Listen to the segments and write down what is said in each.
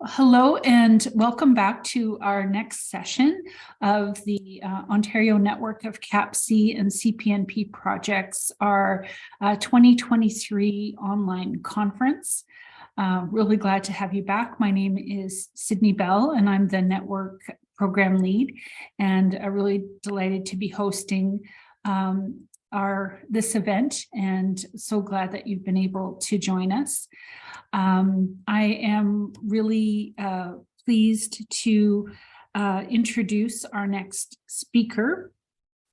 Hello and welcome back to our next session of the Ontario Network of CAPC and CPNP projects, our 2023 online conference. Really glad to have you back. My name is Sydney Bell and I'm the network program lead, and really delighted to be hosting this event, and so glad that you've been able to join us. I am really pleased to introduce our next speaker,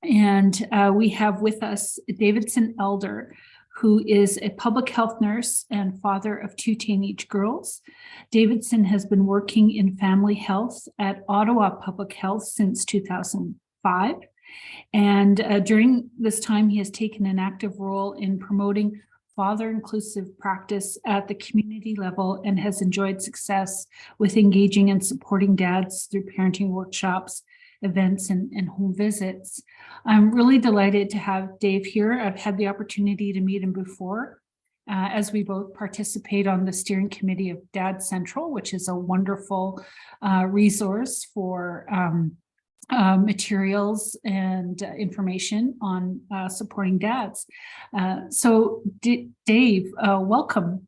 and we have with us Davidson Elder, who is a public health nurse and father of 2 teenage girls. Davidson has been working in family health at Ottawa Public Health since 2005. And during this time, he has taken an active role in promoting father-inclusive practice at the community level and has enjoyed success with engaging and supporting dads through parenting workshops, events, and home visits. I'm really delighted to have Dave here. I've had the opportunity to meet him before, as we both participate on the steering committee of Dad Central, which is a wonderful resource for materials and information on supporting dads. So Dave, welcome.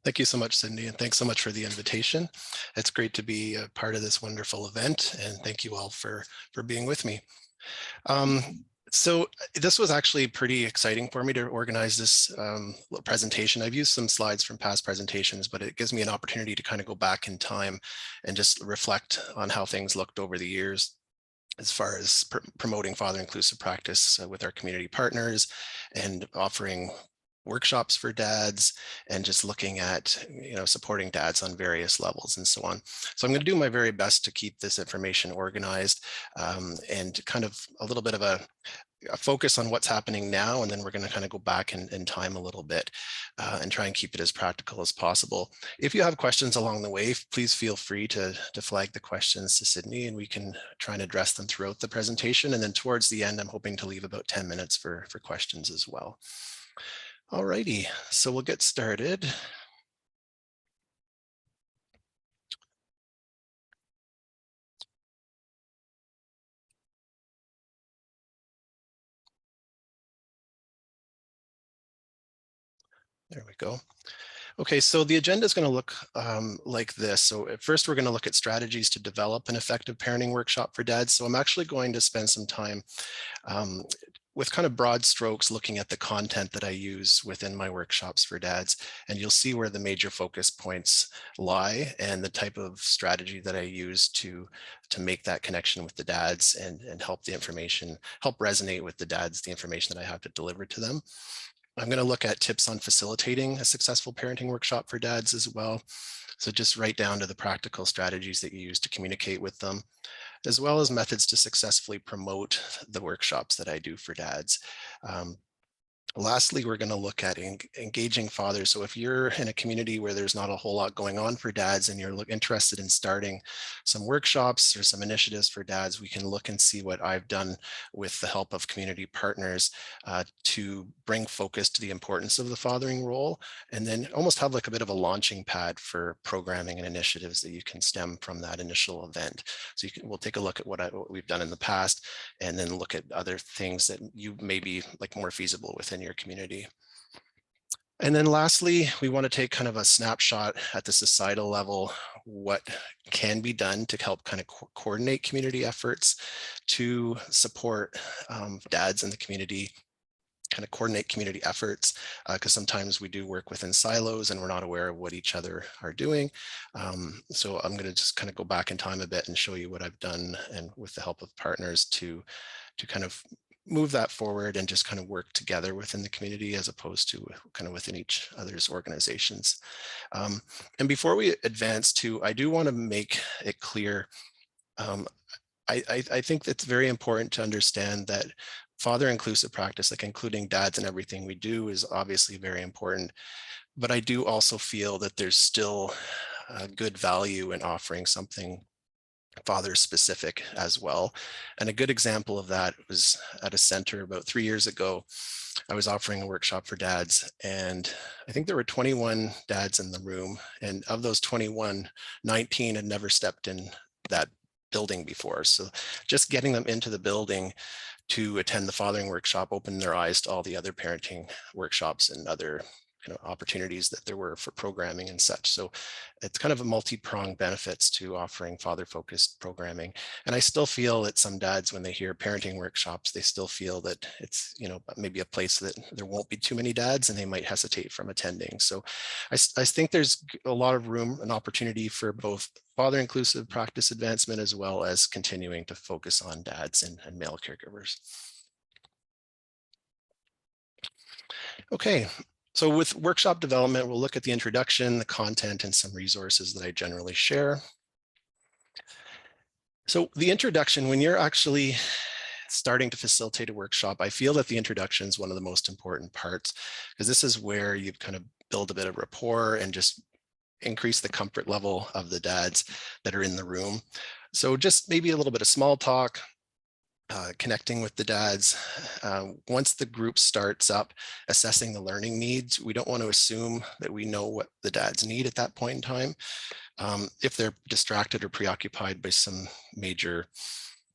Thank you so much, Cindy, and thanks so much for the invitation. It's great to be a part of this wonderful event, and thank you all for being with me. So this was actually pretty exciting for me to organize this presentation. I've used some slides from past presentations, but it gives me an opportunity to kind of go back in time and just reflect on how things looked over the years as far as promoting father-inclusive practice with our community partners and offering workshops for dads and just looking at, supporting dads on various levels and so on. So I'm going to do my very best to keep this information organized and kind of a little bit of a focus on what's happening now, and then we're going to kind of go back in time a little bit and try and keep it as practical as possible. If you have questions along the way, please feel free to flag the questions to Sydney, and we can try and address them throughout the presentation. And then towards the end, I'm hoping to leave about 10 minutes for questions as well. Alrighty, so we'll get started. There we go. Okay, so the agenda is going to look like this. So at first, we're going to look at strategies to develop an effective parenting workshop for dads. So I'm actually going to spend some time with kind of broad strokes looking at the content that I use within my workshops for dads, and you'll see where the major focus points lie and the type of strategy that I use to make that connection with the dads and help resonate with the dads, the information that I have to deliver to them. I'm going to look at tips on facilitating a successful parenting workshop for dads as well. So just right down to the practical strategies that you use to communicate with them, as well as methods to successfully promote the workshops that I do for dads. Lastly, we're going to look at engaging fathers. So if you're in a community where there's not a whole lot going on for dads and you're interested in starting some workshops or some initiatives for dads, we can look and see what I've done with the help of community partners to bring focus to the importance of the fathering role, and then almost have like a bit of a launching pad for programming and initiatives that you can stem from that initial event. So we'll take a look at what we've done in the past, and then look at other things that you may be like more feasible within your community. And then lastly, we want to take kind of a snapshot at the societal level, what can be done to help kind of coordinate community efforts to support dads in the community, kind of coordinate community efforts, because sometimes we do work within silos and we're not aware of what each other are doing. So I'm going to just kind of go back in time a bit and show you what I've done, and with the help of partners to kind of move that forward and just kind of work together within the community as opposed to kind of within each other's organizations. And before we advance to, I do want to make it clear, I think it's very important to understand that father-inclusive practice, like including dads in everything we do, is obviously very important. But I do also feel that there's still good value in offering something father specific as well. And a good example of that was at a center about 3 years ago. I was offering a workshop for dads, and I think there were 21 dads in the room. And of those 21, 19 had never stepped in that building before. So just getting them into the building to attend the fathering workshop opened their eyes to all the other parenting workshops and other opportunities that there were for programming and such. So it's kind of a multi-pronged benefits to offering father-focused programming. And I still feel that some dads, when they hear parenting workshops, they still feel that it's, maybe a place that there won't be too many dads and they might hesitate from attending. So I think there's a lot of room and opportunity for both father-inclusive practice advancement as well as continuing to focus on dads and male caregivers. Okay, so with workshop development, we'll look at the introduction, the content, and some resources that I generally share. So the introduction, when you're actually starting to facilitate a workshop, I feel that the introduction is one of the most important parts, because this is where you kind of build a bit of rapport and just increase the comfort level of the dads that are in the room. So just maybe a little bit of small talk, connecting with the dads. Once the group starts up, assessing the learning needs, we don't want to assume that we know what the dads need at that point in time. If they're distracted or preoccupied by some major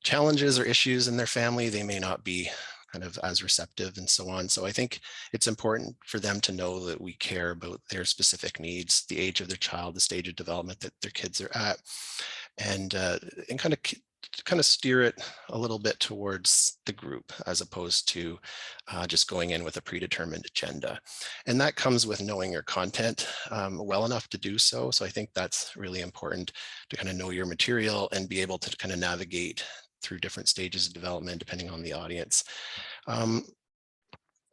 challenges or issues in their family, they may not be kind of as receptive and so on. So I think it's important for them to know that we care about their specific needs, the age of their child, the stage of development that their kids are at, and kind of steer it a little bit towards the group as opposed to just going in with a predetermined agenda. And that comes with knowing your content well enough to do so. So I think that's really important, to kind of know your material and be able to kind of navigate through different stages of development depending on the audience. I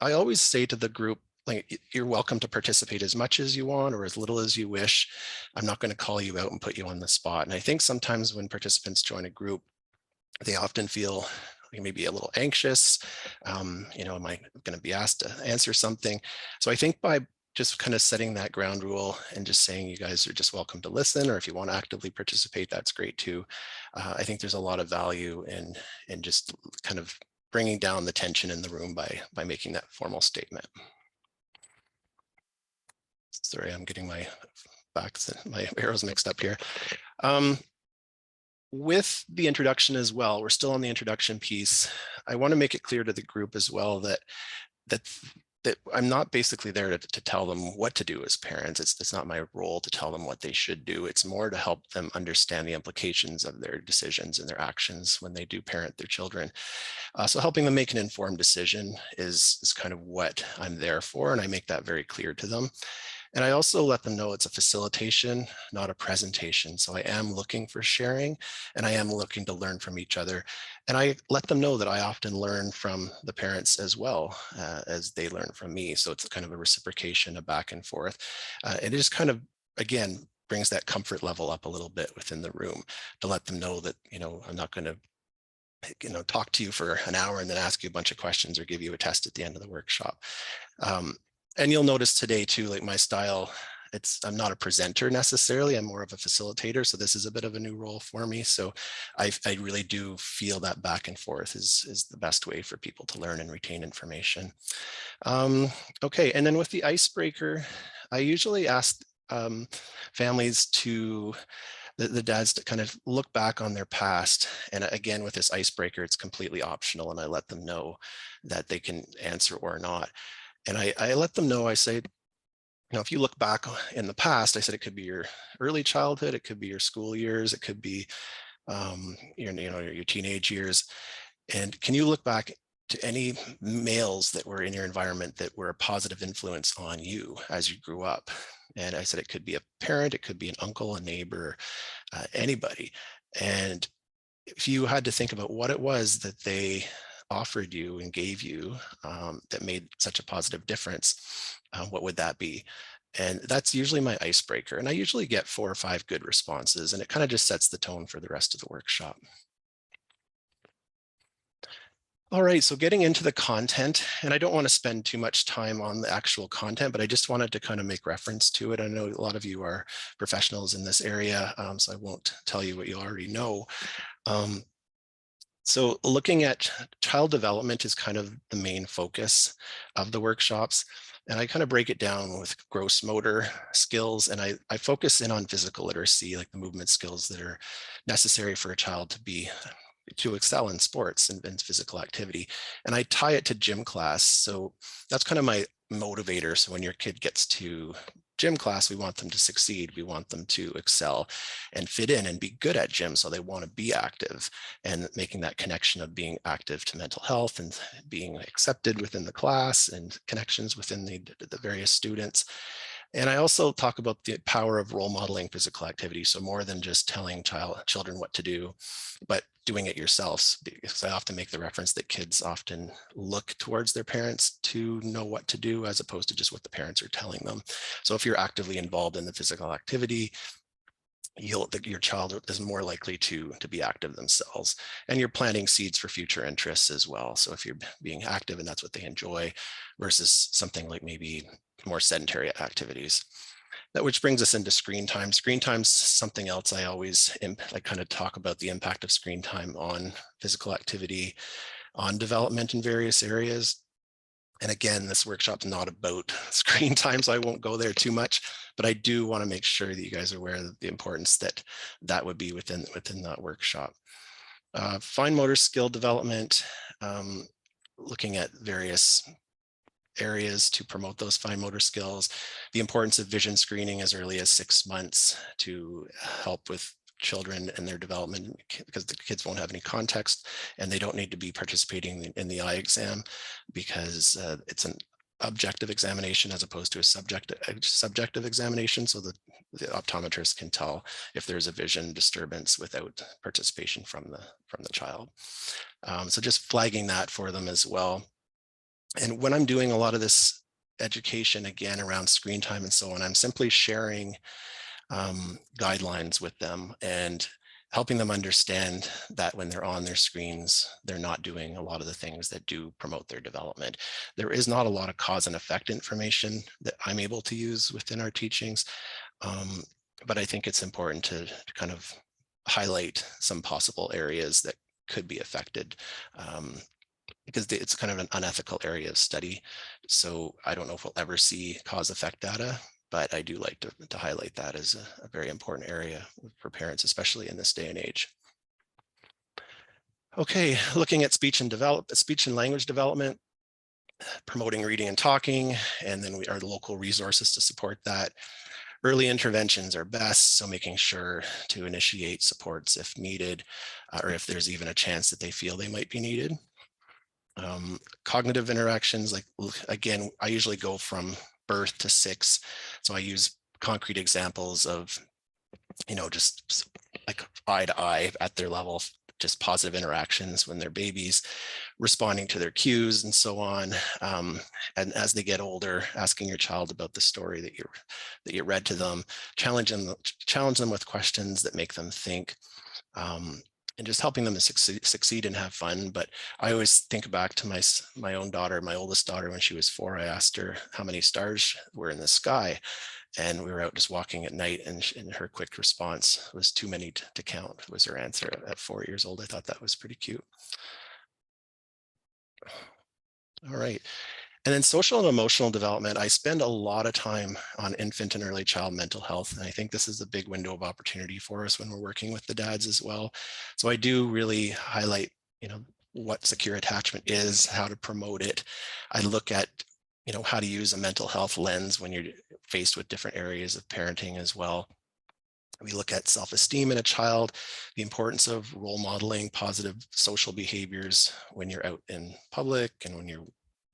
always say to the group, like, you're welcome to participate as much as you want or as little as you wish. I'm not going to call you out and put you on the spot. And I think sometimes when participants join a group, they often feel maybe a little anxious. Am I going to be asked to answer something? So I think by just kind of setting that ground rule and just saying you guys are just welcome to listen, or if you want to actively participate, that's great too. I think there's a lot of value in just kind of bringing down the tension in the room by making that formal statement. Sorry, I'm getting my arrows mixed up here. With the introduction as well, we're still on the introduction piece. I want to make it clear to the group as well that I'm not basically there to tell them what to do as parents. It's not my role to tell them what they should do. It's more to help them understand the implications of their decisions and their actions when they do parent their children. So helping them make an informed decision is kind of what I'm there for, and I make that very clear to them. And I also let them know it's a facilitation, not a presentation. So I am looking for sharing, and I am looking to learn from each other. And I let them know that I often learn from the parents as well as they learn from me. So it's kind of a reciprocation, a back and forth. And it just kind of, again, brings that comfort level up a little bit within the room to let them know that, I'm not going to talk to you for an hour and then ask you a bunch of questions or give you a test at the end of the workshop. And you'll notice today too, like my style, I'm not a presenter necessarily, I'm more of a facilitator. So this is a bit of a new role for me. So I really do feel that back and forth is the best way for people to learn and retain information. Okay, and then with the icebreaker, I usually ask families to, the dads, to kind of look back on their past. And again, with this icebreaker, it's completely optional, and I let them know that they can answer or not. And I let them know, I say, if you look back in the past, I said it could be your early childhood, it could be your school years, it could be your teenage years. And can you look back to any males that were in your environment that were a positive influence on you as you grew up? And I said it could be a parent, it could be an uncle, a neighbor, anybody. And if you had to think about what it was that they offered you and gave you that made such a positive difference, what would that be? And that's usually my icebreaker. And I usually get 4 or 5 good responses, and it kind of just sets the tone for the rest of the workshop. All right, so getting into the content, and I don't want to spend too much time on the actual content, but I just wanted to kind of make reference to it. I know a lot of you are professionals in this area, so I won't tell you what you already know. Um, so looking at child development is kind of the main focus of the workshops. And I kind of break it down with gross motor skills, and I focus in on physical literacy, like the movement skills that are necessary for a child to excel in sports and physical activity. And I tie it to gym class. So that's kind of my motivator. So when your kid gets to gym class, we want them to succeed. We want them to excel and fit in and be good at gym. So they want to be active, and making that connection of being active to mental health and being accepted within the class and connections within the various students. And I also talk about the power of role modeling physical activity. So more than just telling children what to do, but doing it yourselves. Because I often make the reference that kids often look towards their parents to know what to do, as opposed to just what the parents are telling them. So if you're actively involved in the physical activity, your child is more likely to be active themselves, and you're planting seeds for future interests as well. So if you're being active and that's what they enjoy, versus something like maybe more sedentary activities. That which brings us into screen time. Screen time's something else I always kind of talk about the impact of screen time on physical activity, on development in various areas. And again, this workshop's not about screen time, so I won't go there too much, but I do want to make sure that you guys are aware of the importance that would be within that workshop. Fine motor skill development, looking at various areas to promote those fine motor skills, the importance of vision screening as early as 6 months to help with children and their development, because the kids won't have any context and they don't need to be participating in the eye exam, because it's an objective examination as opposed to a subjective examination. So the optometrist can tell if there's a vision disturbance without participation from the child. So just flagging that for them as well. And when I'm doing a lot of this education, again, around screen time and so on, I'm simply sharing guidelines with them and helping them understand that when they're on their screens, they're not doing a lot of the things that do promote their development. There is not a lot of cause and effect information that I'm able to use within our teachings, but I think it's important to kind of highlight some possible areas that could be affected, because it's kind of an unethical area of study. So I don't know if we'll ever see cause effect data, but I do like to highlight that as a very important area for parents, especially in this day and age. Okay, looking at speech and language development, promoting reading and talking, and then our local resources to support that. Early interventions are best, so making sure to initiate supports if needed, or if there's even a chance that they feel they might be needed. Cognitive interactions, like, again, I usually go from birth to 6. So I use concrete examples of, just like eye to eye at their level, just positive interactions when they're babies, responding to their cues and so on. And as they get older, asking your child about the story that you read to them, challenge them with questions that make them think. And just helping them to succeed and have fun. But I always think back to my own daughter, my oldest daughter, when she was 4. I asked her how many stars were in the sky, and we were out just walking at night, and her quick response was too many to count, was her answer at 4 years old. I thought that was pretty cute. All right. And then social and emotional development, I spend a lot of time on infant and early child mental health. And I think this is a big window of opportunity for us when we're working with the dads as well. So I do really highlight, what secure attachment is, how to promote it. I look at, how to use a mental health lens when you're faced with different areas of parenting as well. We look at self-esteem in a child, the importance of role modeling positive social behaviors when you're out in public and when you're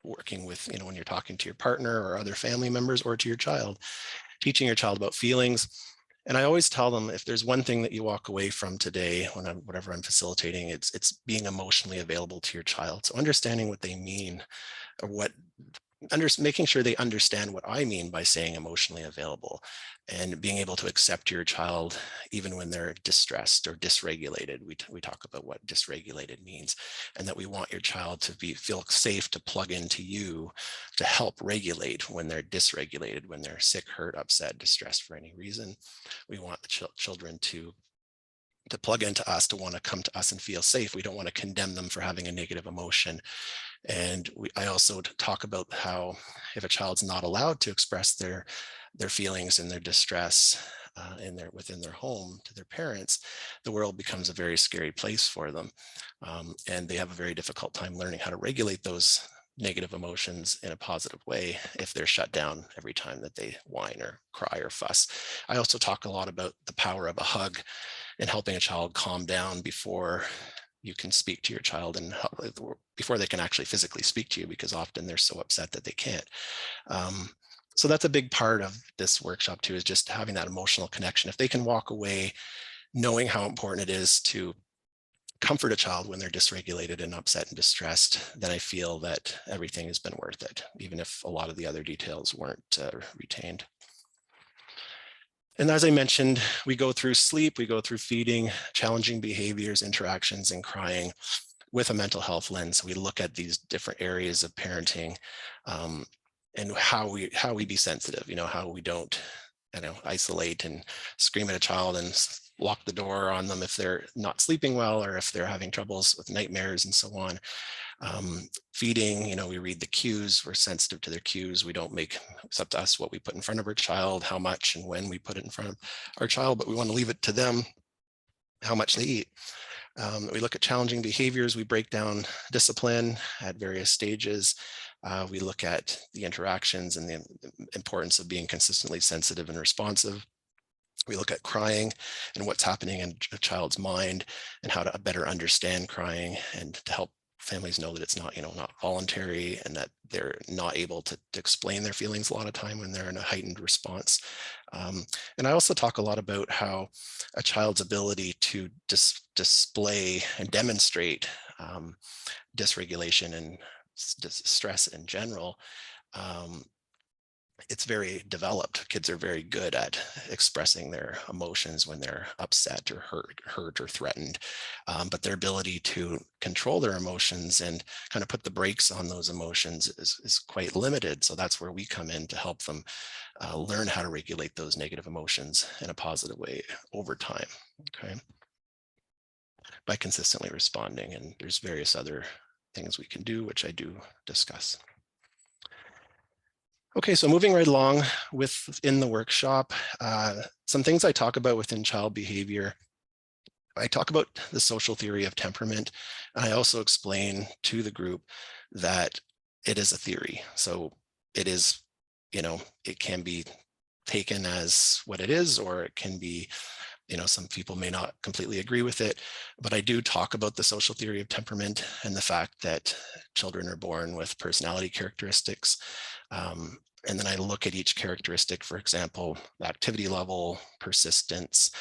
working with, when you're talking to your partner or other family members or to your child, teaching your child about feelings. And I always tell them, if there's one thing that you walk away from today, whatever I'm facilitating, it's being emotionally available to your child. So understanding what they mean, or what making sure they understand what I mean by saying emotionally available, and being able to accept your child even when they're distressed or dysregulated. We talk about what dysregulated means, and that we want your child to feel safe to plug into you to help regulate when they're dysregulated, when they're sick, hurt, upset, distressed for any reason. We want the children to plug into us, to want to come to us and feel safe. We don't want to condemn them for having a negative emotion. And I also talk about how if a child's not allowed to express their feelings and their distress within their home to their parents, the world becomes a very scary place for them. And they have a very difficult time learning how to regulate those negative emotions in a positive way if they're shut down every time that they whine or cry or fuss. I also talk a lot about the power of a hug and helping a child calm down before you can speak to your child, and before they can actually physically speak to you, because often they're so upset that they can't. So that's a big part of this workshop too, is just having that emotional connection. If they can walk away knowing how important it is to comfort a child when they're dysregulated and upset and distressed, then I feel that everything has been worth it, even if a lot of the other details weren't retained. And as I mentioned, we go through sleep, we go through feeding, challenging behaviors, interactions, and crying with a mental health lens. We look at these different areas of parenting, and how we be sensitive, how we don't, isolate and scream at a child and lock the door on them if they're not sleeping well, or if they're having troubles with nightmares and so on. Feeding, we read the cues, we're sensitive to their cues. We don't make, it's up to us what we put in front of our child, how much and when we put it in front of our child, but we want to leave it to them how much they eat. We look at challenging behaviors. We break down discipline at various stages. We look at the interactions and the importance of being consistently sensitive and responsive. We look at crying and what's happening in a child's mind, and how to better understand crying, and to help families know that it's not, not voluntary, and that they're not able to explain their feelings a lot of time when they're in a heightened response. And I also talk a lot about how a child's ability to display and demonstrate dysregulation and stress in general, it's very developed. Kids are very good at expressing their emotions when they're upset or hurt or threatened. But their ability to control their emotions and kind of put the brakes on those emotions is quite limited. So that's where we come in to help them learn how to regulate those negative emotions in a positive way over time. Okay. By consistently responding. And there's various other things we can do, which I do discuss. Okay, so moving right along within the workshop, some things I talk about within child behavior. I talk about the social theory of temperament, and I also explain to the group that it is a theory. So it is, it can be taken as what it is, or it can be, some people may not completely agree with it, but I do talk about the social theory of temperament and the fact that children are born with personality characteristics. And then I look at each characteristic, for example, activity level, persistence,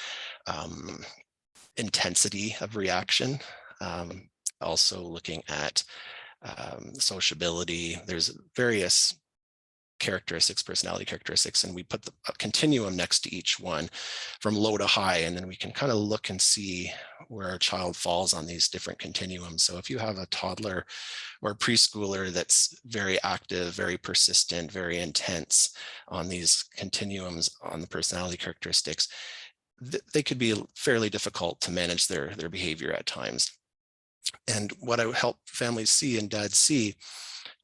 intensity of reaction, also looking at sociability. There's various characteristics, personality characteristics, and we put a continuum next to each one from low to high, and then we can kind of look and see where a child falls on these different continuums. So if you have a toddler or a preschooler that's very active, very persistent, very intense on these continuums on the personality characteristics, they could be fairly difficult to manage their behavior at times. And what I help families see and dads see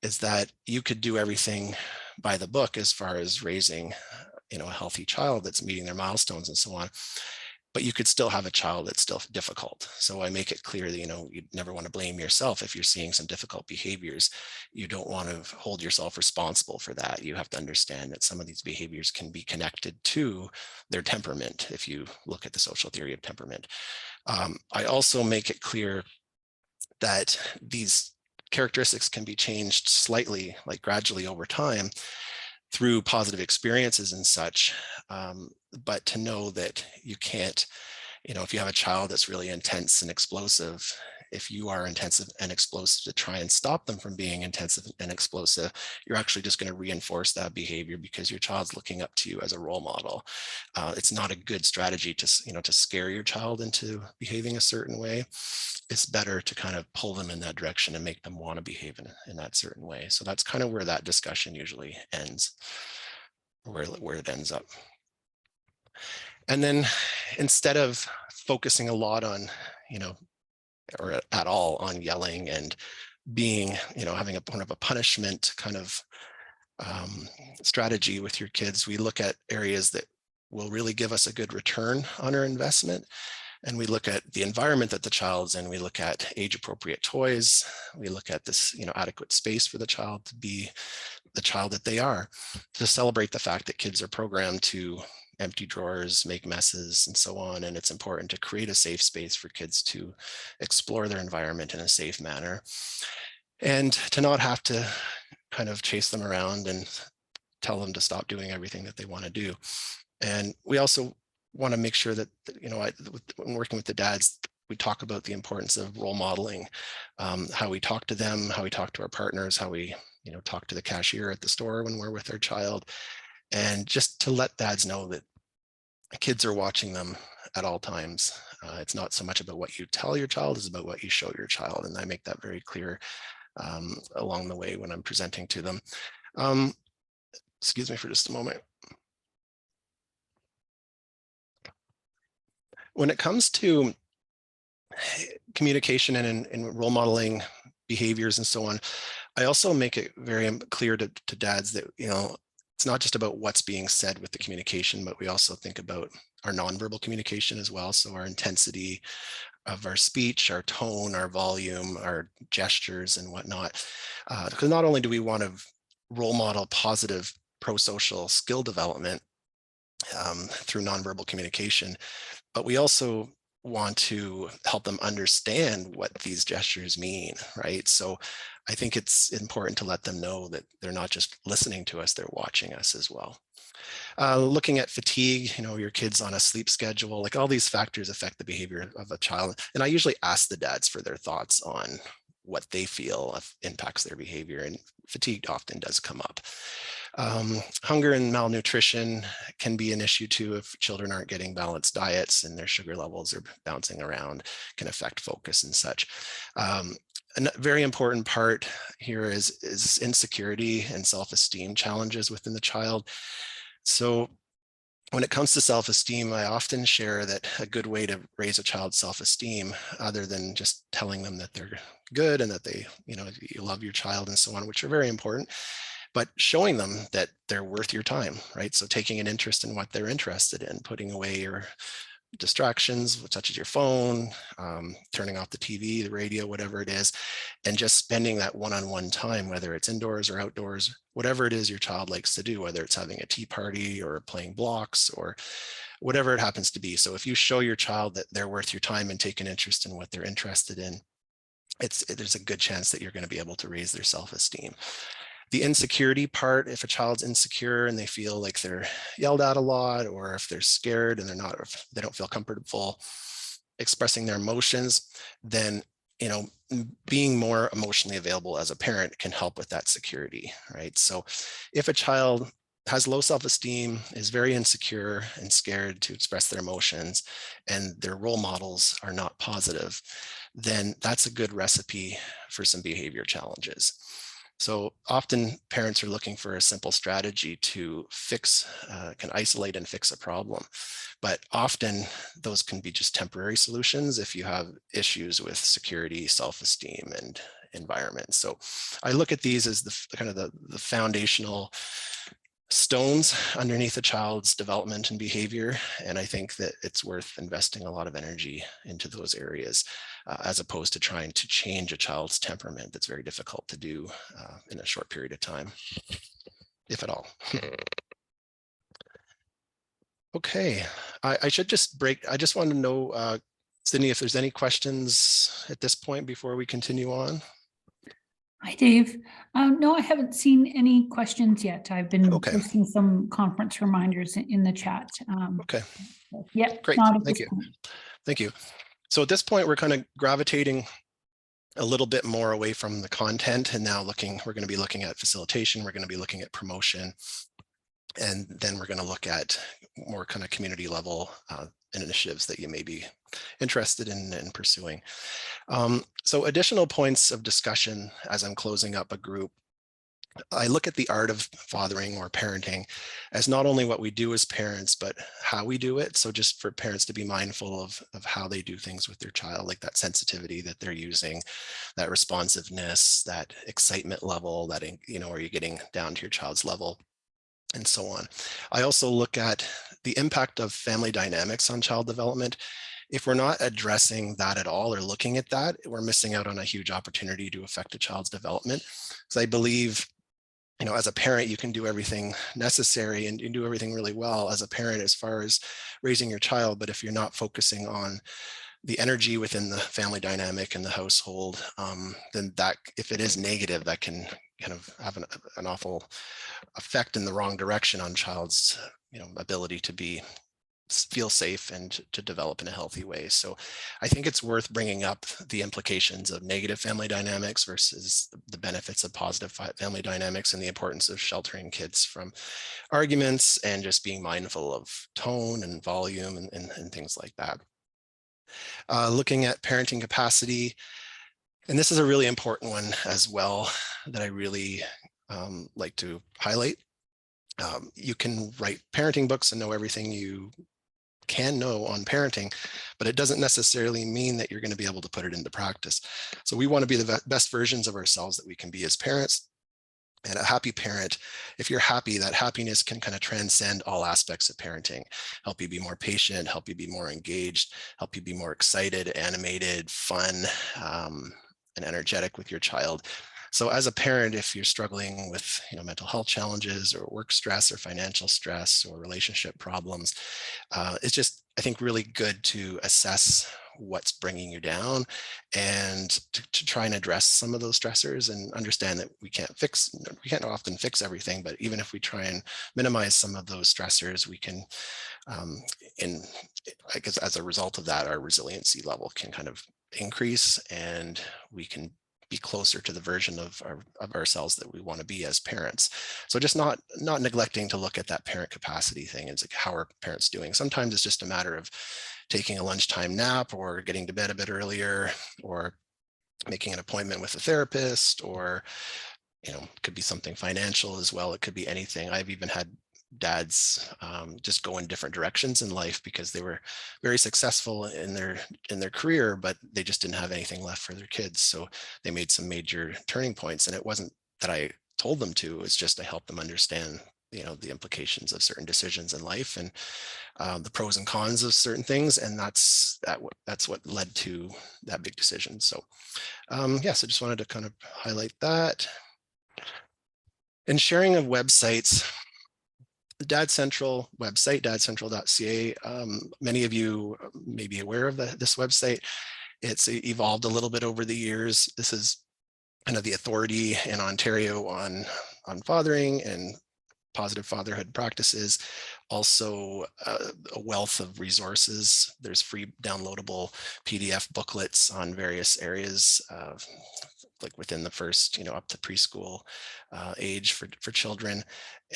is that you could do everything by the book as far as raising, a healthy child that's meeting their milestones and so on, but you could still have a child that's still difficult. So I make it clear that, you never want to blame yourself if you're seeing some difficult behaviors. You don't want to hold yourself responsible for that. You have to understand that some of these behaviors can be connected to their temperament if you look at the social theory of temperament. I also make it clear that these characteristics can be changed slightly, like gradually over time through positive experiences and such. But to know that you can't, if you have a child that's really intense and explosive, if you are intensive and explosive, to try and stop them from being intensive and explosive, you're actually just going to reinforce that behavior because your child's looking up to you as a role model. It's not a good strategy to scare your child into behaving a certain way. It's better to kind of pull them in that direction and make them want to behave in that certain way. So that's kind of where that discussion usually ends, where it ends up. And then instead of focusing a lot on, or at all on yelling and being, having a kind of a punishment kind of strategy with your kids, we look at areas that will really give us a good return on our investment. And we look at the environment that the child's in. We look at age appropriate toys. We look at this, adequate space for the child to be the child that they are, to celebrate the fact that kids are programmed to empty drawers, make messes, and so on. And it's important to create a safe space for kids to explore their environment in a safe manner, and to not have to kind of chase them around and tell them to stop doing everything that they want to do. And we also want to make sure that, when working with the dads, we talk about the importance of role modeling, how we talk to them, how we talk to our partners, how we, talk to the cashier at the store when we're with our child, and just to let dads know that kids are watching them at all times. It's not so much about what you tell your child, it's about what you show your child. And I make that very clear along the way when I'm presenting to them. Excuse me for just a moment. When it comes to communication and role modeling behaviors and so on, I also make it very clear to dads that, it's not just about what's being said with the communication, but we also think about our nonverbal communication as well. So our intensity of our speech, our tone, our volume, our gestures and whatnot. Because not only do we want to role model positive pro-social skill development through nonverbal communication, but we also want to help them understand what these gestures mean, right? So I think it's important to let them know that they're not just listening to us, they're watching us as well. Looking at fatigue, your kids on a sleep schedule, like all these factors affect the behavior of a child. And I usually ask the dads for their thoughts on what they feel impacts their behavior, and fatigue often does come up. Hunger and malnutrition can be an issue too if children aren't getting balanced diets and their sugar levels are bouncing around, can affect focus and such. A very important part here is insecurity and self-esteem challenges within the child. So when it comes to self-esteem, I often share that a good way to raise a child's self-esteem, other than just telling them that they're good and that they, you love your child and so on, which are very important, but showing them that they're worth your time, right? So taking an interest in what they're interested in, putting away your distractions, such as your phone, turning off the TV, the radio, whatever it is, and just spending that one-on-one time, whether it's indoors or outdoors, whatever it is your child likes to do, whether it's having a tea party or playing blocks or whatever it happens to be. So if you show your child that they're worth your time and take an interest in what they're interested in, there's a good chance that you're going to be able to raise their self-esteem. The insecurity part, if a child's insecure and they feel like they're yelled at a lot, or if they're scared and they don't feel comfortable expressing their emotions, then, being more emotionally available as a parent can help with that security, right? So if a child has low self-esteem, is very insecure and scared to express their emotions, and their role models are not positive, then that's a good recipe for some behavior challenges. So often parents are looking for a simple strategy to can isolate and fix a problem. But often those can be just temporary solutions if you have issues with security, self-esteem, and environment. So I look at these as the foundational stones underneath a child's development and behavior. And I think that it's worth investing a lot of energy into those areas, as opposed to trying to change a child's temperament. That's very difficult to do in a short period of time, if at all. Okay, I should just I just want to know, Sydney, if there's any questions at this point before we continue on. Hi, Dave. No, I haven't seen any questions yet. I've been Okay. posting some conference reminders in the chat. Okay. Yeah, Great. not at Thank this you. point. Thank you. So at this point, we're kind of gravitating a little bit more away from the content, and now we're going to be looking at facilitation, we're going to be looking at promotion, and then we're going to look at more kind of community level initiatives that you may be interested in pursuing. So additional points of discussion as I'm closing up a group. I look at the art of fathering or parenting as not only what we do as parents, but how we do it. So just for parents to be mindful of how they do things with their child, like that sensitivity that they're using, that responsiveness, that excitement level, that, are you getting down to your child's level, and so on. I also look at the impact of family dynamics on child development. If we're not addressing that at all or looking at that, we're missing out on a huge opportunity to affect a child's development. Because I believe, as a parent, you can do everything necessary and you do everything really well as a parent as far as raising your child. But if you're not focusing on the energy within the family dynamic and the household, then that, if it is negative, that can kind of have an awful effect in the wrong direction on child's, ability to feel safe and to develop in a healthy way. So I think it's worth bringing up the implications of negative family dynamics versus the benefits of positive family dynamics, and the importance of sheltering kids from arguments and just being mindful of tone and volume and things like that. Looking at parenting capacity, and this is a really important one as well that I really like to highlight. You can write parenting books and know everything you can know on parenting, but it doesn't necessarily mean that you're going to be able to put it into practice. So we want to be the best versions of ourselves that we can be as parents. And a happy parent, if you're happy, that happiness can kind of transcend all aspects of parenting, help you be more patient, help you be more engaged, help you be more excited, animated, fun, and energetic with your child. So as a parent, if you're struggling with mental health challenges or work stress or financial stress or relationship problems, it's just, I think, really good to assess what's bringing you down and to try and address some of those stressors, and understand that we can't often fix everything, but even if we try and minimize some of those stressors, we can, and I guess as a result of that, our resiliency level can kind of increase, and we can be closer to the version of ourselves that we want to be as parents. So just not neglecting to look at that parent capacity thing. It's like, how are parents doing? Sometimes it's just a matter of taking a lunchtime nap, or getting to bed a bit earlier, or making an appointment with a therapist, or it could be something financial as well. It could be anything. I've even had dads just go in different directions in life because they were very successful in their career, but they just didn't have anything left for their kids. So they made some major turning points, and it wasn't that I told them to. It's just I helped them understand the implications of certain decisions in life, and the pros and cons of certain things, and that's what led to that big decision. So yes, I just wanted to kind of highlight that. And sharing of websites, the Dad Central website, dadcentral.ca. Many of you may be aware of this website. It's evolved a little bit over the years. This is kind of the authority in Ontario on fathering and positive fatherhood practices. Also a wealth of resources. There's free downloadable PDF booklets on various areas, like within the first, up to preschool age for children.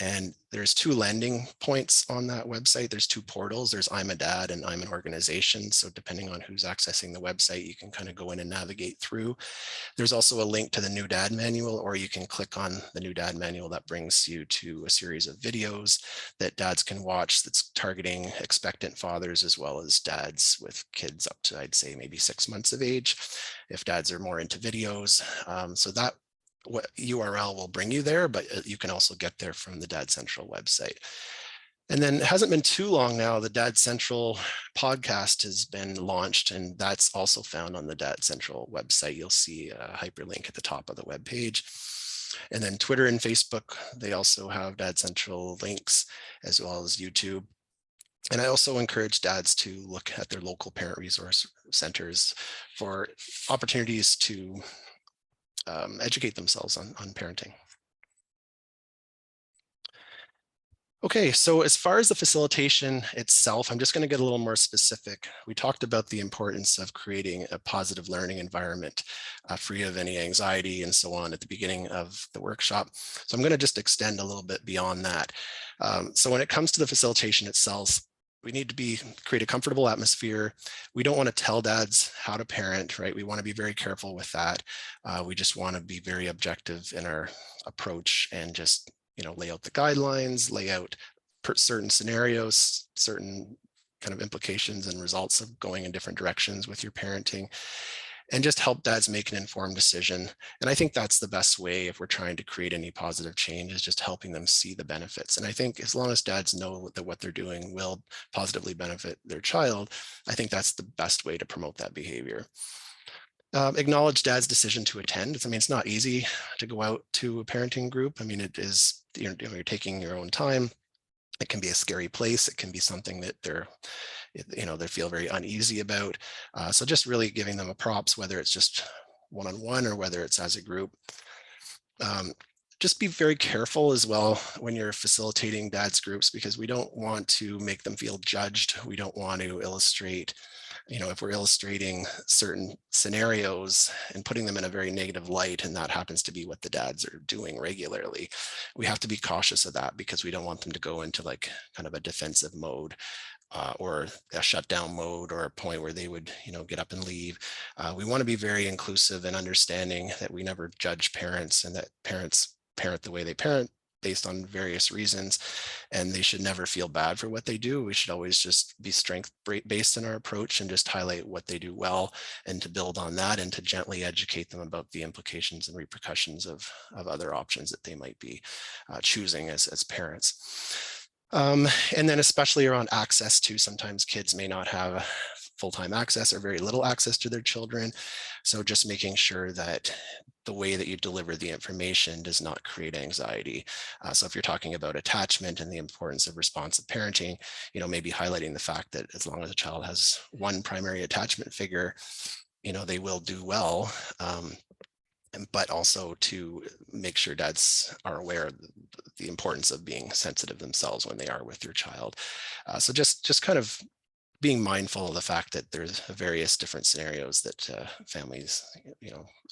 And there's 2 landing points on that website. There's 2 portals. There's I'm a Dad and I'm an Organization. So depending on who's accessing the website, you can kind of go in and navigate through. There's also a link to the New Dad Manual, or you can click on the New Dad Manual. That brings you to a series of videos that dads can watch that's targeting expectant fathers, as well as dads with kids up to, I'd say, maybe 6 months of age, if dads are more into videos. So that URL will bring you there, but you can also get there from the Dad Central website. And then it hasn't been too long now, the Dad Central podcast has been launched, and that's also found on the Dad Central website. You'll see a hyperlink at the top of the web page. And then Twitter and Facebook, they also have Dad Central links, as well as YouTube. And I also encourage dads to look at their local parent resource centers for opportunities to educate themselves on parenting. Okay, so as far as the facilitation itself, I'm just going to get a little more specific. We talked about the importance of creating a positive learning environment, free of any anxiety and so on at the beginning of the workshop. So I'm going to just extend a little bit beyond that. So when it comes to the facilitation itself, we need to create a comfortable atmosphere. We don't want to tell dads how to parent, right? We want to be very careful with that. We just want to be very objective in our approach and just lay out the guidelines, lay out certain scenarios, certain kind of implications and results of going in different directions with your parenting, and just help dads make an informed decision. And I think that's the best way if we're trying to create any positive change, is just helping them see the benefits. And I think as long as dads know that what they're doing will positively benefit their child, I think that's the best way to promote that behavior. Acknowledge dad's decision to attend. I mean, it's not easy to go out to a parenting group. I mean, it is, you're taking your own time. It can be a scary place. It can be something that they feel very uneasy about. So just really giving them a props, whether it's just one-on-one or whether it's as a group. Just be very careful as well when you're facilitating dad's groups, because we don't want to make them feel judged. We don't want to illustrate, if we're illustrating certain scenarios and putting them in a very negative light, and that happens to be what the dads are doing regularly, we have to be cautious of that, because we don't want them to go into like kind of a defensive mode, or a shutdown mode, or a point where they would, get up and leave. We want to be very inclusive and understanding that we never judge parents, and that parents parent the way they parent based on various reasons, and they should never feel bad for what they do. We should always just be strength based in our approach and just highlight what they do well, and to build on that, and to gently educate them about the implications and repercussions of other options that they might be choosing as parents. And then especially around access to, sometimes kids may not have full-time access or very little access to their children. So just making sure that the way that you deliver the information does not create anxiety. So if you're talking about attachment and the importance of responsive parenting, maybe highlighting the fact that as long as a child has one primary attachment figure, they will do well. But also to make sure dads are aware of the importance of being sensitive themselves when they are with their child. So just kind of being mindful of the fact that there's various different scenarios that families,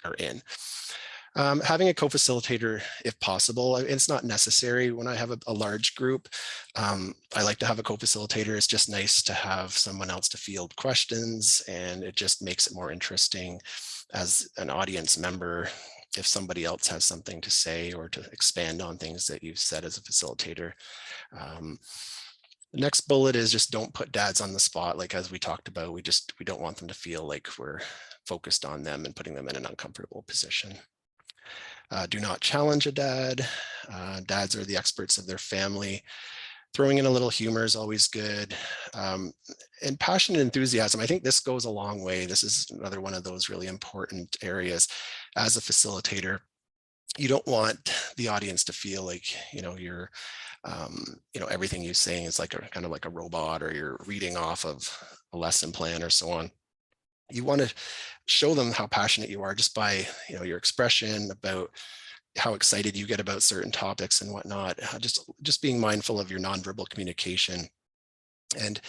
are in. Having a co-facilitator if possible. It's not necessary when I have a large group. I like to have a co-facilitator. It's just nice to have someone else to field questions, and it just makes it more interesting as an audience member if somebody else has something to say or to expand on things that you've said as a facilitator. The next bullet is just don't put dads on the spot. Like, as we talked about, we don't want them to feel like we're focused on them and putting them in an uncomfortable position. Do not challenge a dad. Dads are the experts of their family. Throwing in a little humor is always good. And passion and enthusiasm, I think this goes a long way. This is another one of those really important areas. As a facilitator, you don't want the audience to feel like, you're, everything you're saying is like kind of like a robot, or you're reading off of a lesson plan or so on. You want to show them how passionate you are just by, your expression, about how excited you get about certain topics and whatnot. Just being mindful of your nonverbal communication. And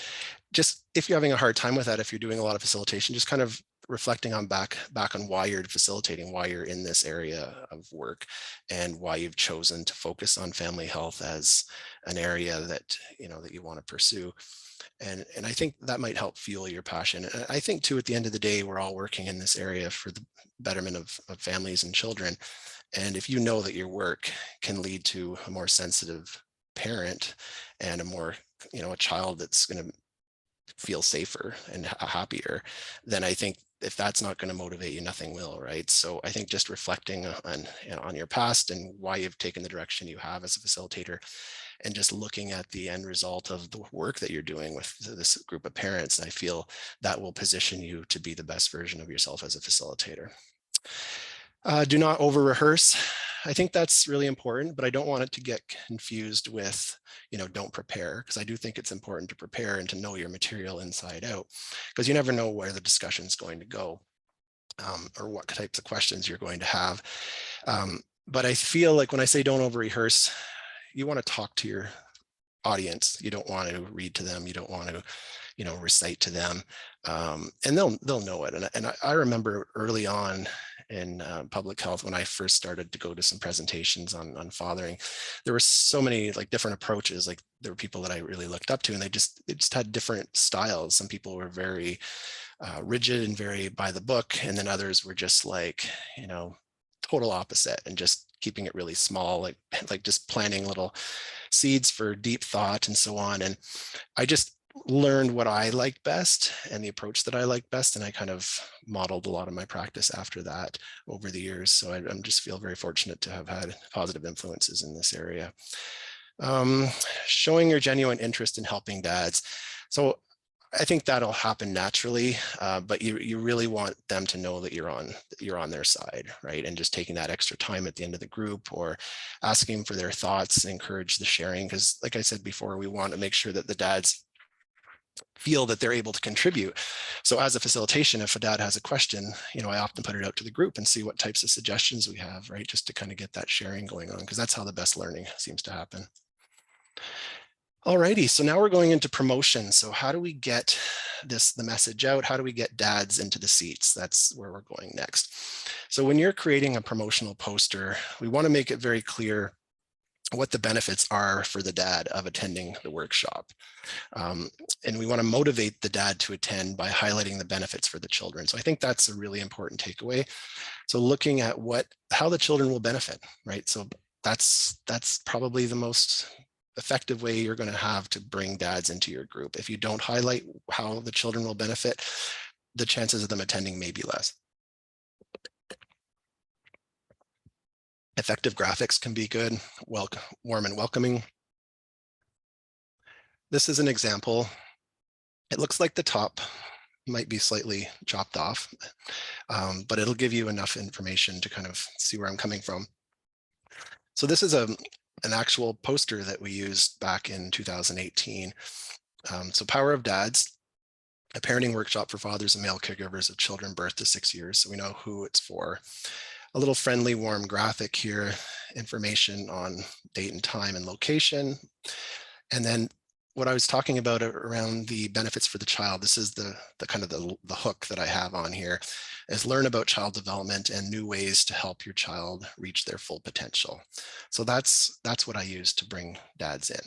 just, if you're having a hard time with that, if you're doing a lot of facilitation, just kind of reflecting on back on why you're facilitating, why you're in this area of work, and why you've chosen to focus on family health as an area that you want to pursue. And I think that might help fuel your passion. And I think too, at the end of the day, we're all working in this area for the betterment of families and children. And if you know that your work can lead to a more sensitive parent and a more, a child that's going to feel safer and happier, then I think if that's not going to motivate you, nothing will, right? So I think just reflecting on your past and why you've taken the direction you have as a facilitator, and just looking at the end result of the work that you're doing with this group of parents, I feel that will position you to be the best version of yourself as a facilitator. Do not over rehearse. I think that's really important, but I don't want it to get confused with, don't prepare, because I do think it's important to prepare and to know your material inside out, because you never know where the discussion is going to go, or what types of questions you're going to have. But I feel like when I say don't over rehearse, you want to talk to your audience. You don't want to read to them. You don't want to, recite to them, and they'll know it. And I remember early on in public health, when I first started to go to some presentations on fathering, there were so many like different approaches. Like there were people that I really looked up to, and they just had different styles. Some people were very rigid and very by the book, and then others were just like, total opposite, and just keeping it really small, like just planting little seeds for deep thought and so on. And I just learned what I liked best and the approach that I liked best. And I kind of modeled a lot of my practice after that over the years. So I'm just feel very fortunate to have had positive influences in this area. Showing your genuine interest in helping dads. So I think that'll happen naturally, but you really want them to know that you're on their side, right? And just taking that extra time at the end of the group, or asking for their thoughts, encourage the sharing. Because like I said before, we want to make sure that the dads feel that they're able to contribute. So as a facilitation, if a dad has a question, I often put it out to the group and see what types of suggestions we have, right? Just to kind of get that sharing going on, because that's how the best learning seems to happen. Alrighty, so now we're going into promotion. So how do we get the message out? How do we get dads into the seats? That's where we're going next. So when you're creating a promotional poster, we want to make it very clear what the benefits are for the dad of attending the workshop. And we want to motivate the dad to attend by highlighting the benefits for the children. So I think that's a really important takeaway. So looking at how the children will benefit, right? So that's probably the most effective way you're going to have to bring dads into your group. If you don't highlight how the children will benefit, the chances of them attending may be less. Effective graphics can be good, warm and welcoming. This is an example. It looks like the top might be slightly chopped off, but it'll give you enough information to kind of see where I'm coming from. So this is an actual poster that we used back in 2018. So Power of Dads, a parenting workshop for fathers and male caregivers of children birth to 6 years. So we know who it's for. A little friendly, warm graphic here, information on date and time and location. And then what I was talking about around the benefits for the child, this is the kind of the hook that I have on here, is learn about child development and new ways to help your child reach their full potential. So that's what I use to bring dads in.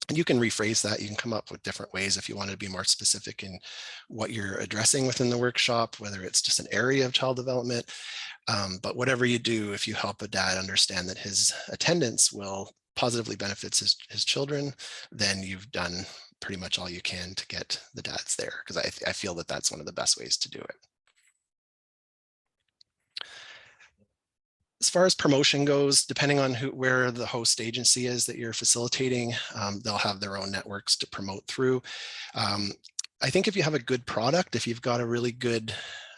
And you can rephrase that. You can come up with different ways if you want to be more specific in what you're addressing within the workshop, whether it's just an area of child development. But whatever you do, if you help a dad understand that his attendance will positively benefits his children, then you've done pretty much all you can to get the dads there, because I feel that that's one of the best ways to do it. As far as promotion goes, depending on where the host agency is that you're facilitating, they'll have their own networks to promote through. I think if you have a good product, if you've got a really good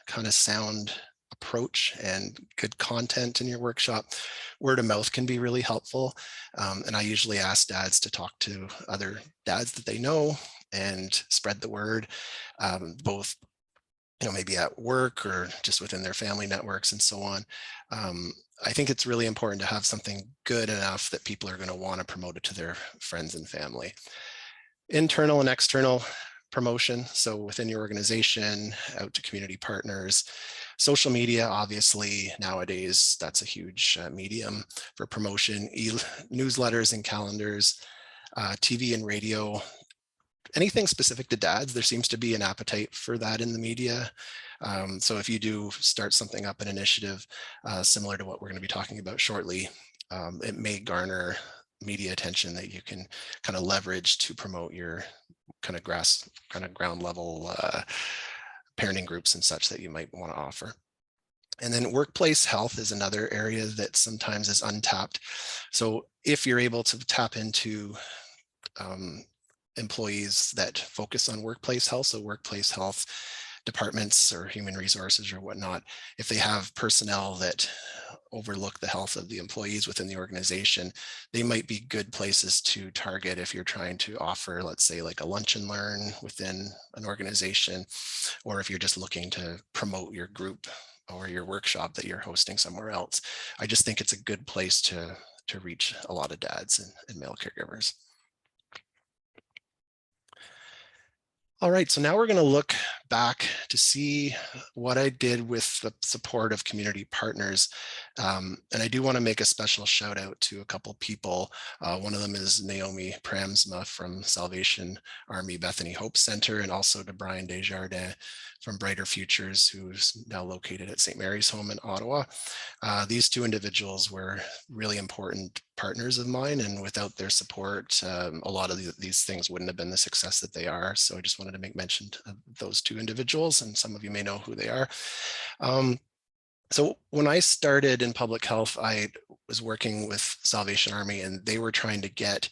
kind of sound approach and good content in your workshop, word of mouth can be really helpful. And I usually ask dads to talk to other dads that they know and spread the word, both maybe at work or just within their family networks and so on. I think it's really important to have something good enough that people are going to want to promote it to their friends and family. Internal and external promotion. So within your organization, out to community partners, social media, obviously nowadays, that's a huge medium for promotion, newsletters and calendars, TV and radio, anything specific to dads. There seems to be an appetite for that in the media. So if you do start something up, an initiative similar to what we're going to be talking about shortly, it may garner media attention that you can kind of leverage to promote your kind of ground level parenting groups and such that you might want to offer. And then workplace health is another area that sometimes is untapped. So if you're able to tap into employees that focus on workplace health, so workplace health departments or human resources or whatnot, if they have personnel that overlook the health of the employees within the organization, they might be good places to target if you're trying to offer, let's say, like a lunch and learn within an organization, or if you're just looking to promote your group or your workshop that you're hosting somewhere else. I just think it's a good place to reach a lot of dads and male caregivers. All right, so now we're going to look back to see what I did with the support of community partners. And I do want to make a special shout out to a couple people. One of them is Naomi Pramsma from Salvation Army Bethany Hope Center, and also to Brian Desjardins from Brighter Futures, who's now located at St. Mary's Home in Ottawa. These two individuals were really important partners of mine, and without their support, a lot of these things wouldn't have been the success that they are. So I just wanted to make mention of those two individuals, and some of you may know who they are. So when I started in public health, I was working with Salvation Army, and they were trying to get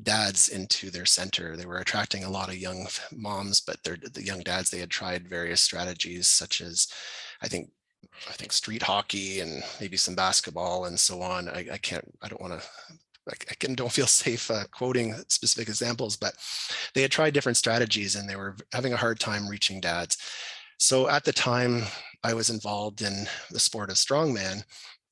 dads into their center. They were attracting a lot of young moms, but the young dads, they had tried various strategies such as, I think street hockey and maybe some basketball and so on. I don't want to, don't feel safe quoting specific examples, but they had tried different strategies and they were having a hard time reaching dads. So at the time I was involved in the sport of strongman,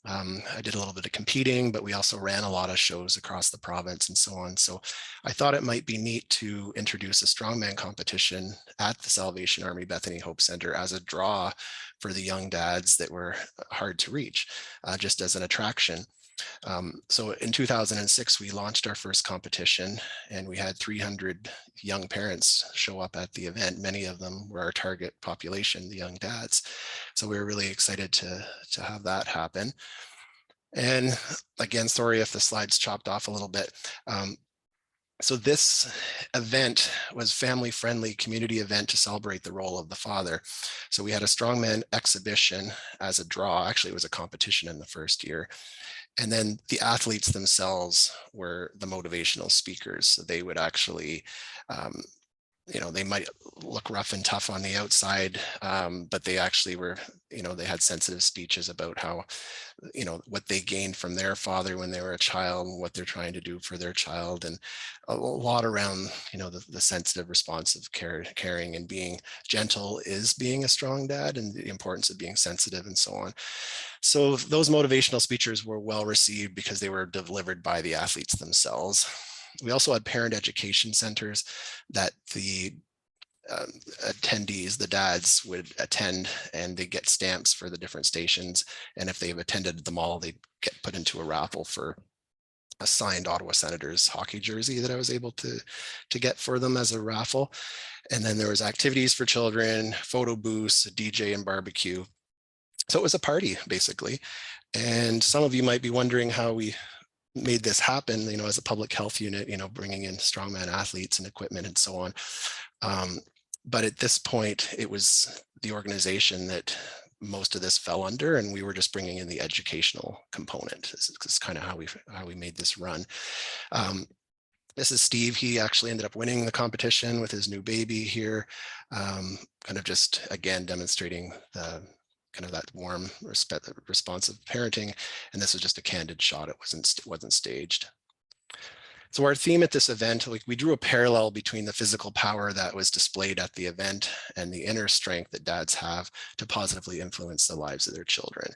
I did a little bit of competing, but we also ran a lot of shows across the province and so on. So I thought it might be neat to introduce a strongman competition at the Salvation Army Bethany Hope Center as a draw for the young dads that were hard to reach, just as an attraction. So in 2006, we launched our first competition, and we had 300 young parents show up at the event. Many of them were our target population, the young dads. So we were really excited to have that happen. And again, sorry if the slides chopped off a little bit. So this event was family-friendly community event to celebrate the role of the father. So we had a strongman exhibition as a draw. Actually, it was a competition in the first year. And then the athletes themselves were the motivational speakers. So they would actually, they might look rough and tough on the outside, but they actually were, they had sensitive speeches about how, what they gained from their father when they were a child, and what they're trying to do for their child, and a lot around, the sensitive, responsive, caring, and being gentle is being a strong dad, and the importance of being sensitive and so on. So those motivational speeches were well received because they were delivered by the athletes themselves. We also had parent education centers that the attendees, the dads, would attend, and they get stamps for the different stations. And if they've attended them all, they get put into a raffle for a signed Ottawa Senators hockey jersey that I was able to get for them as a raffle. And then there was activities for children, photo booths, a DJ and barbecue. So it was a party basically. And some of you might be wondering how we made this happen, as a public health unit, bringing in strongman athletes and equipment and so on. But at this point, it was the organization that most of this fell under, and we were just bringing in the educational component. This is kind of how we made this run. This is Steve. He actually ended up winning the competition with his new baby here, kind of just, again, demonstrating the kind of that warm, responsive parenting. And this was just a candid shot. It wasn't staged. So our theme at this event, we drew a parallel between the physical power that was displayed at the event and the inner strength that dads have to positively influence the lives of their children.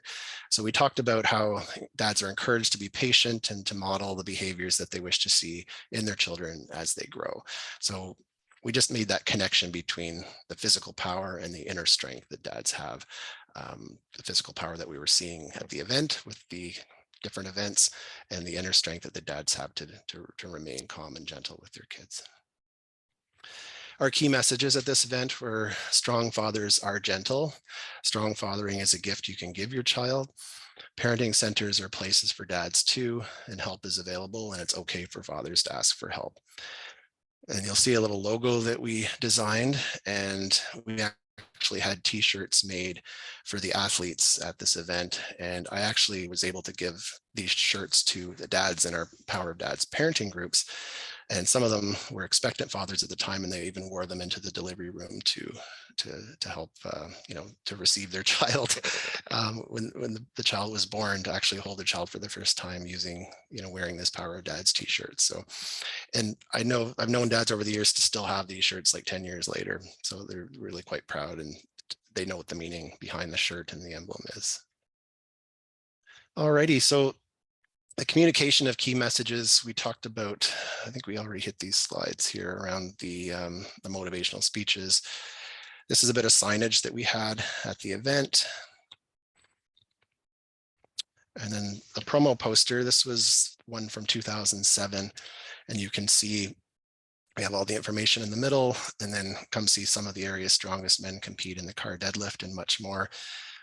So we talked about how dads are encouraged to be patient and to model the behaviors that they wish to see in their children as they grow. So we just made that connection between the physical power and the inner strength that dads have. The physical power that we were seeing at the event with the different events, and the inner strength that the dads have to remain calm and gentle with their kids. Our key messages at this event were: strong fathers are gentle. Strong fathering is a gift you can give your child. Parenting centers are places for dads too, and help is available, and it's okay for fathers to ask for help. And you'll see a little logo that we designed, and we actually had t-shirts made for the athletes at this event. And I actually was able to give these shirts to the dads in our Power of Dads parenting groups. And some of them were expectant fathers at the time, and they even wore them into the delivery room to help, to receive their child when the child was born, to actually hold the child for the first time using, wearing this Power of Dads t-shirt. So, and I've known dads over the years to still have these shirts like 10 years later. So they're really quite proud, and they know what the meaning behind the shirt and the emblem is. Alrighty, so The communication of key messages we talked about. I think we already hit these slides here around the motivational speeches. This is a bit of signage that we had at the event. And then the promo poster, this was one from 2007. And you can see we have all the information in the middle, and then come see some of the area's strongest men compete in the car deadlift and much more.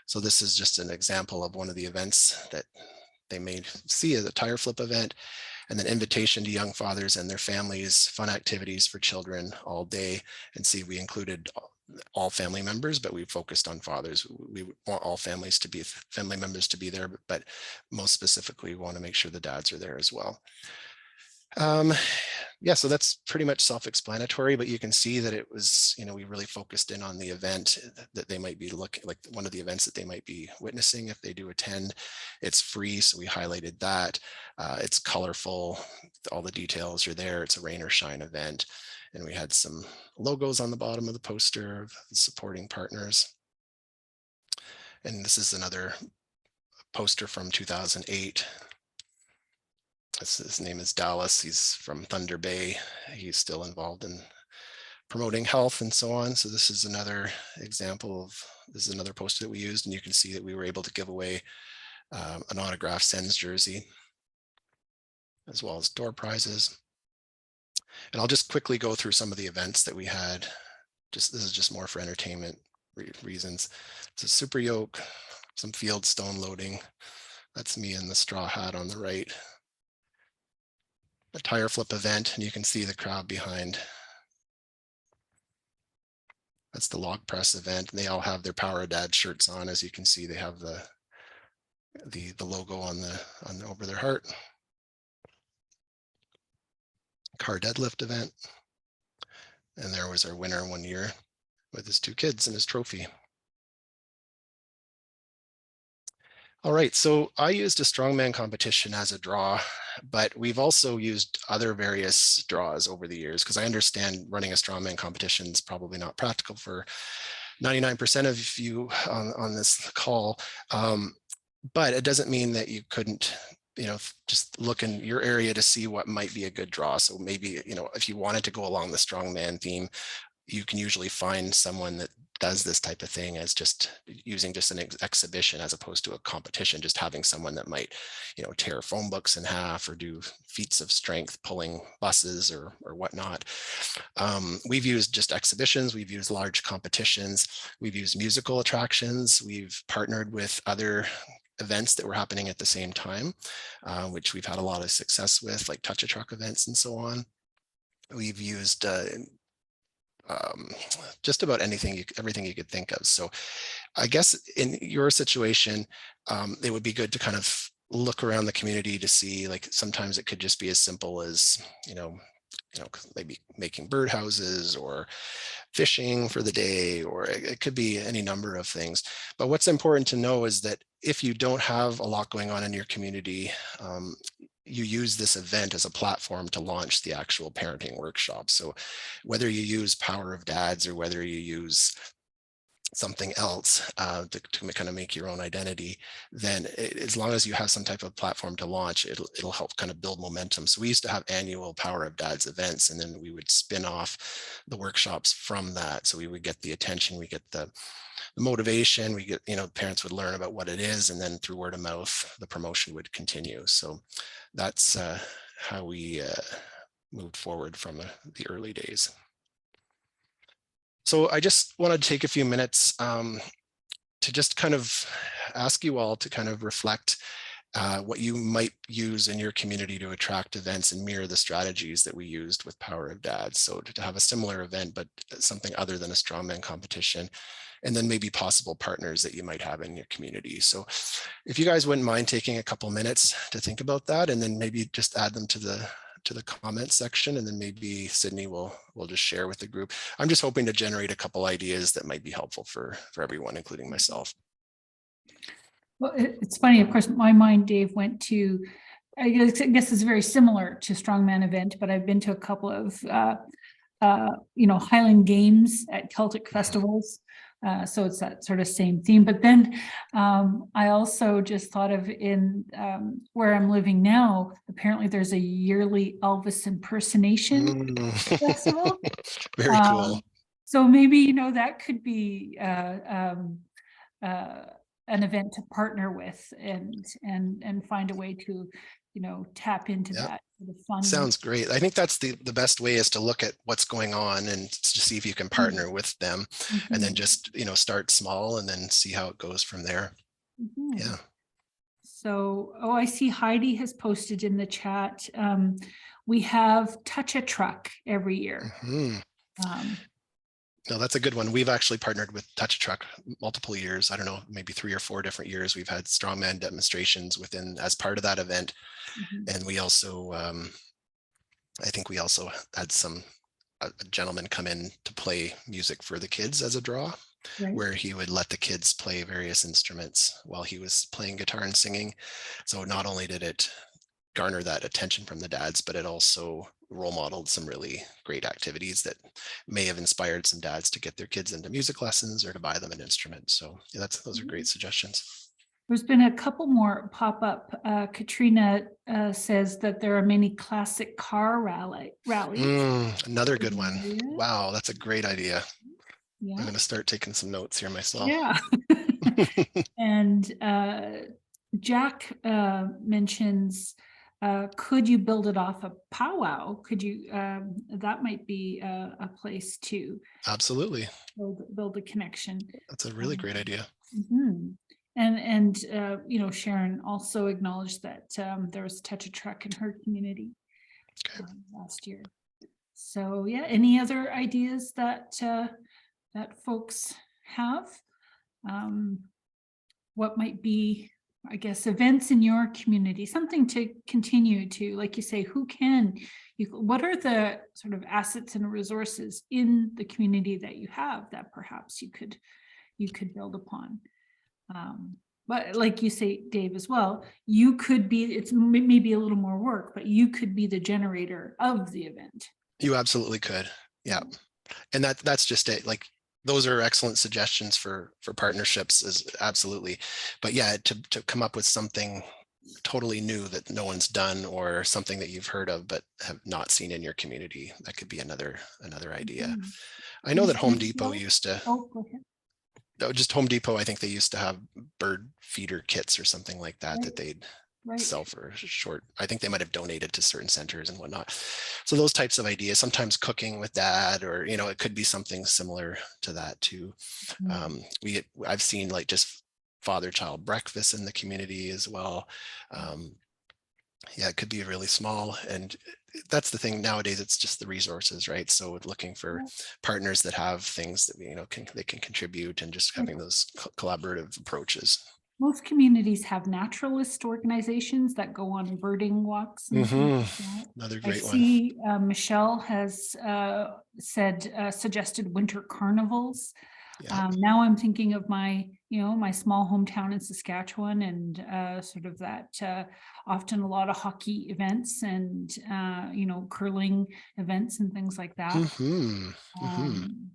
So this is just an example of one of the events that they made see as a tire flip event, and then invitation to young fathers and their families, fun activities for children all day. And see, we included all family members, but we focused on fathers. We want all family members to be there, but most specifically, we want to make sure the dads are there as well. Yeah, so that's pretty much self-explanatory, but you can see that it was, we really focused in on the event that they might be looking, like one of the events that they might be witnessing if they do attend. It's free, so we highlighted that. It's colorful, all the details are there. It's a rain or shine event. And we had some logos on the bottom of the poster of the supporting partners. And this is another poster from 2008. His name is Dallas. He's from Thunder Bay. He's still involved in promoting health and so on. So this is another example of, this is another poster that we used, and you can see that we were able to give away an autographed Sens jersey, as well as door prizes. And I'll just quickly go through some of the events that we had. This is just more for entertainment reasons. It's a super yoke, some field stone loading. That's me in the straw hat on the right. A tire flip event, and you can see the crowd behind. That's the log press event, and they all have their Power of Dad shirts on. As you can see, they have the logo on over their heart. Car deadlift event, and there was our winner one year with his 2 kids and his trophy. All right, so I used a strongman competition as a draw, but we've also used other various draws over the years, because I understand running a strongman competition is probably not practical for 99% of you on this call. But it doesn't mean that you couldn't, just look in your area to see what might be a good draw. So maybe, if you wanted to go along the strongman theme, you can usually find someone that does this type of thing as just using just an exhibition as opposed to a competition, just having someone that might, tear phone books in half or do feats of strength pulling buses or whatnot. We've used just exhibitions, we've used large competitions, we've used musical attractions, we've partnered with other events that were happening at the same time, which we've had a lot of success with, like touch-a-truck events and so on. We've used just about everything you could think of. So I guess in your situation, it would be good to kind of look around the community to see, like, sometimes it could just be as simple as, maybe making birdhouses or fishing for the day, or it could be any number of things. But what's important to know is that if you don't have a lot going on in your community, you use this event as a platform to launch the actual parenting workshop. So whether you use Power of Dads or whether you use something else to kind of make your own identity, then as long as you have some type of platform to launch, it'll help kind of build momentum. So we used to have annual Power of Dads events, and then we would spin off the workshops from that. So we would get the attention, we get the motivation, we get, parents would learn about what it is, and then through word of mouth, the promotion would continue. So that's how we moved forward from the early days. So I just wanted to take a few minutes to just kind of ask you all to kind of reflect what you might use in your community to attract events and mirror the strategies that we used with Power of Dads. So to have a similar event, but something other than a strongman competition, and then maybe possible partners that you might have in your community. So if you guys wouldn't mind taking a couple minutes to think about that, and then maybe just add them to the comment section, and then maybe Sydney will just share with the group. I'm just hoping to generate a couple ideas that might be helpful for everyone, including myself. Well, it's funny, of course, my mind, Dave, went to, I guess it's very similar to strongman event, but I've been to a couple of Highland Games at Celtic festivals, So it's that sort of same theme. But then I also just thought of in where I'm living now, apparently there's a yearly Elvis impersonation festival. Very cool. So maybe, that could be an event to partner with and find a way to, tap into Yep. that for the fun. Sounds great. I think that's the best way is to look at what's going on and to see if you can partner with them, and then just, start small and then see how it goes from there. Yeah. So, I see Heidi has posted in the chat. We have Touch a Truck every year. No, that's a good one. We've actually partnered with Touch a Truck multiple years. I don't know, maybe 3 or 4 different years. We've had strongman demonstrations as part of that event. And we also, I think we also had a gentleman come in to play music for the kids as a draw, where he would let the kids play various instruments while he was playing guitar and singing. So not only did it garner that attention from the dads, but it also role modeled some really great activities that may have inspired some dads to get their kids into music lessons or to buy them an instrument. So yeah, those are great suggestions. There's been a couple more pop up. Katrina says that there are many classic car rallies. Another good one. Wow, that's a great idea. Yeah. I'm going to start taking some notes here myself. Yeah. And Jack mentions, could you build it off a powwow? Could you, that might be a place to absolutely build a connection. That's a really great idea. And Sharon also acknowledged that there was Touch a Truck in her community last year. So yeah, any other ideas that that folks have? What might be, I guess, events in your community, something to continue to, like you say, what are the sort of assets and resources in the community that you have that perhaps you could build upon? But like you say, Dave, as well, you could be, it's maybe a little more work, but you could be the generator of the event. You absolutely could. Yeah. And that's just it. Like, those are excellent suggestions for partnerships, is absolutely. But yeah, to come up with something totally new that no one's done, or something that you've heard of but have not seen in your community, that could be another idea. I know that Home Depot used to, go ahead. Just Home Depot, I think they used to have bird feeder kits or something like that, that they'd sell for short. I think they might have donated to certain centers and whatnot. So those types of ideas, sometimes cooking with dad, or, it could be something similar to that too. I've seen like just father-child breakfast in the community as well. Yeah, it could be really small, and that's the thing nowadays. It's just the resources, right? So looking for partners that have things that they can contribute, and just having those collaborative approaches. Most communities have naturalist organizations that go on birding walks. Another great one. I see Michelle has suggested winter carnivals. Now I'm thinking of my small hometown in Saskatchewan, and sort of that often a lot of hockey events and curling events and things like that.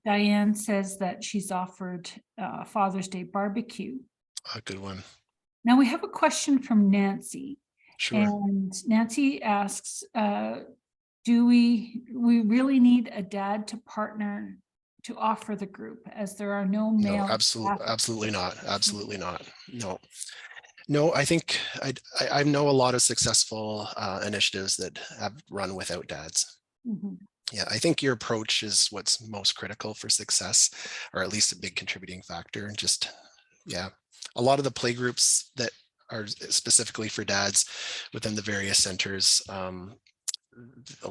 Diane says that she's offered Father's Day barbecue. A good one. Now we have a question from Nancy. Sure. And Nancy asks, do we really need a dad to partner to offer the group, as there are no male? No, absolutely not. Absolutely not. No, I think I know a lot of successful initiatives that have run without dads. Yeah, I think your approach is what's most critical for success, or at least a big contributing factor. And just, yeah, a lot of the play groups that are specifically for dads within the various centers, a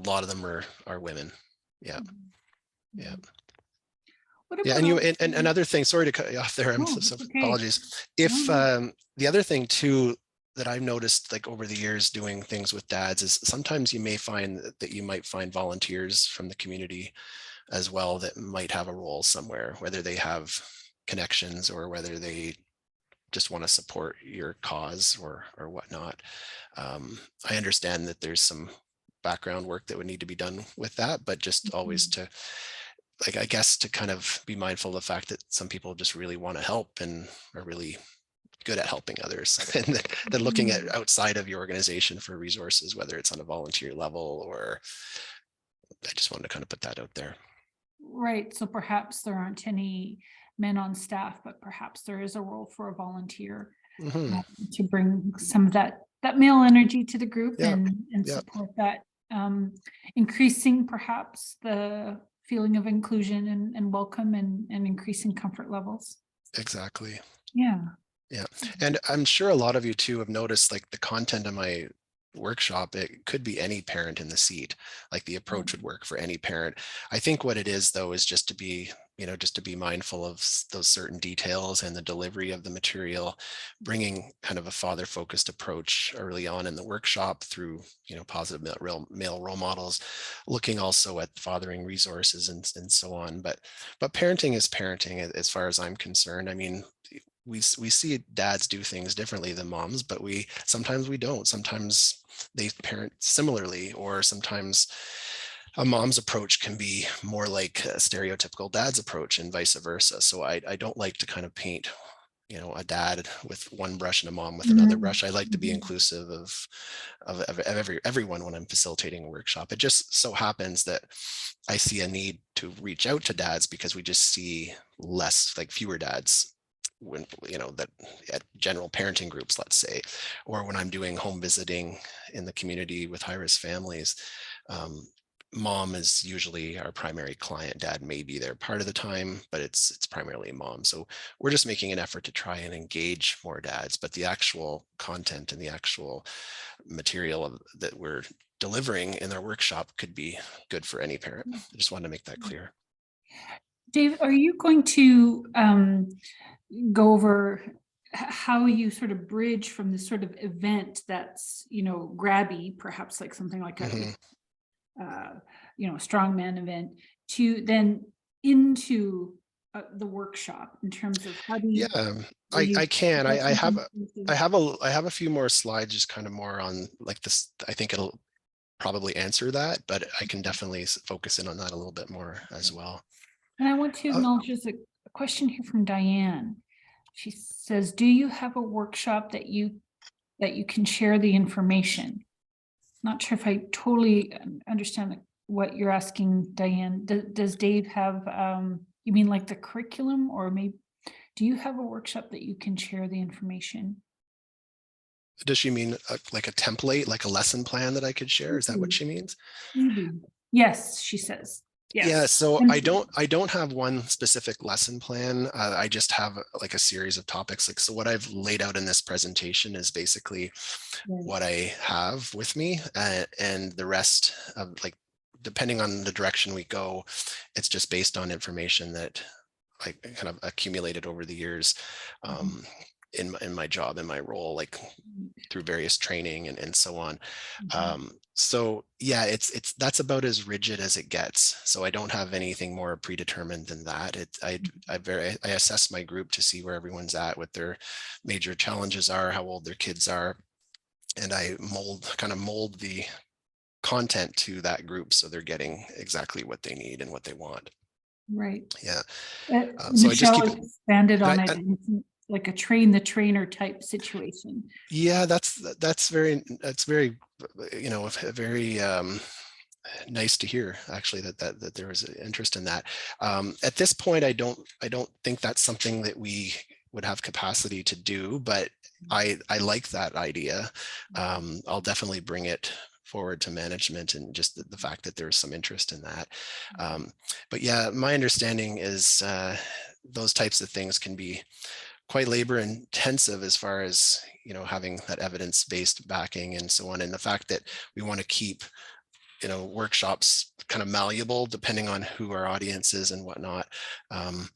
lot of them are women. Yeah. Yeah. Yeah, and another thing, sorry to cut you off there, apologies. If the other thing too that I've noticed, like over the years doing things with dads, is sometimes you may find that you might find volunteers from the community as well that might have a role somewhere, whether they have connections or whether they just want to support your cause or whatnot. I understand that there's some background work that would need to be done with that, but just always to like, I guess to kind of be mindful of the fact that some people just really want to help and are really good at helping others, and then looking at Mhm. outside of your organization for resources, whether it's on a volunteer level, or I just wanted to kind of put that out there. Right, so perhaps there aren't any men on staff, but perhaps there is a role for a volunteer Hmm. to bring some of that male energy to the group Yeah, and yeah, support that, increasing perhaps the feeling of inclusion and welcome and increasing comfort levels. exactly. Yeah. Yeah. And I'm sure a lot of you too have noticed, like, the content of my workshop, it could be any parent in the seat. Like, the approach would work for any parent. I think what it is though is just to be, just to be mindful of those certain details and the delivery of the material, bringing kind of a father focused approach early on in the workshop through, positive male role models, looking also at fathering resources and so on. But parenting is parenting as far as I'm concerned. I mean, we see dads do things differently than moms, but sometimes we don't. Sometimes they parent similarly, or sometimes a mom's approach can be more like a stereotypical dad's approach and vice versa. So I don't like to kind of paint, a dad with one brush and a mom with another Mhm. brush. I like to be Mhm. inclusive of everyone when I'm facilitating a workshop. It just so happens that I see a need to reach out to dads because we just see fewer dads when, that at general parenting groups, let's say, or when I'm doing home visiting in the community with high risk families. um, Mom is usually our primary client. Dad may be there part of the time, but it's primarily mom. So we're just making an effort to try and engage more dads, but the actual content and the actual material that we're delivering in their workshop could be good for any parent. I just wanted to make that clear. Dave, are you going to go over how you sort of bridge from this sort of event that's, grabby, perhaps like something like a, Hmm. uh, strongman event, to then into the workshop in terms of how do Yeah, you, will I you can. I, address I have something? I have a few more slides, just kind of more on like this. I think it'll probably answer that, but I can definitely focus in on that a little bit more as well. And I want to Uh, acknowledge there's a question here from Diane. She says, do you have a workshop that you can share the information? Not sure if I totally understand what you're asking, Diane. Does Dave have, you mean like the curriculum, or maybe, do you have a workshop that you can share the information? does she mean like a template, like a lesson plan that I could share? Is that what Mhm. she means? Mhm. Yes, she says. Yeah, Yes. so I Thank you. don't have one specific lesson plan. I just have like a series of topics. Like, so what I've laid out in this presentation is basically Right. what I have with me, and the rest of, like, depending on the direction we go, it's just based on information that I kind of accumulated over the years, Mhm. um, in my job, in my role, like through various training and so on. Mhm. So yeah, that's about as rigid as it gets. So I don't have anything more predetermined than that. I assess my group to see where everyone's at, what their major challenges are, how old their kids are, and I kind of mold the content to that group so they're getting exactly what they need and what they want. Right. Yeah. So I just Michelle keep it. expanded And on it, and it's like a train the trainer type situation. yeah, that's very, very nice to hear, actually, that there was an interest in that. At this point, I don't think that's something that we would have capacity to do, but I like that idea. I'll definitely bring it forward to management, and just the fact that there's some interest in that. Um, but yeah, my understanding is those types of things can be quite labor intensive, as far as, having that evidence-based backing and so on, and the fact that we want to keep, workshops kind of malleable depending on who our audience is and whatnot. Um,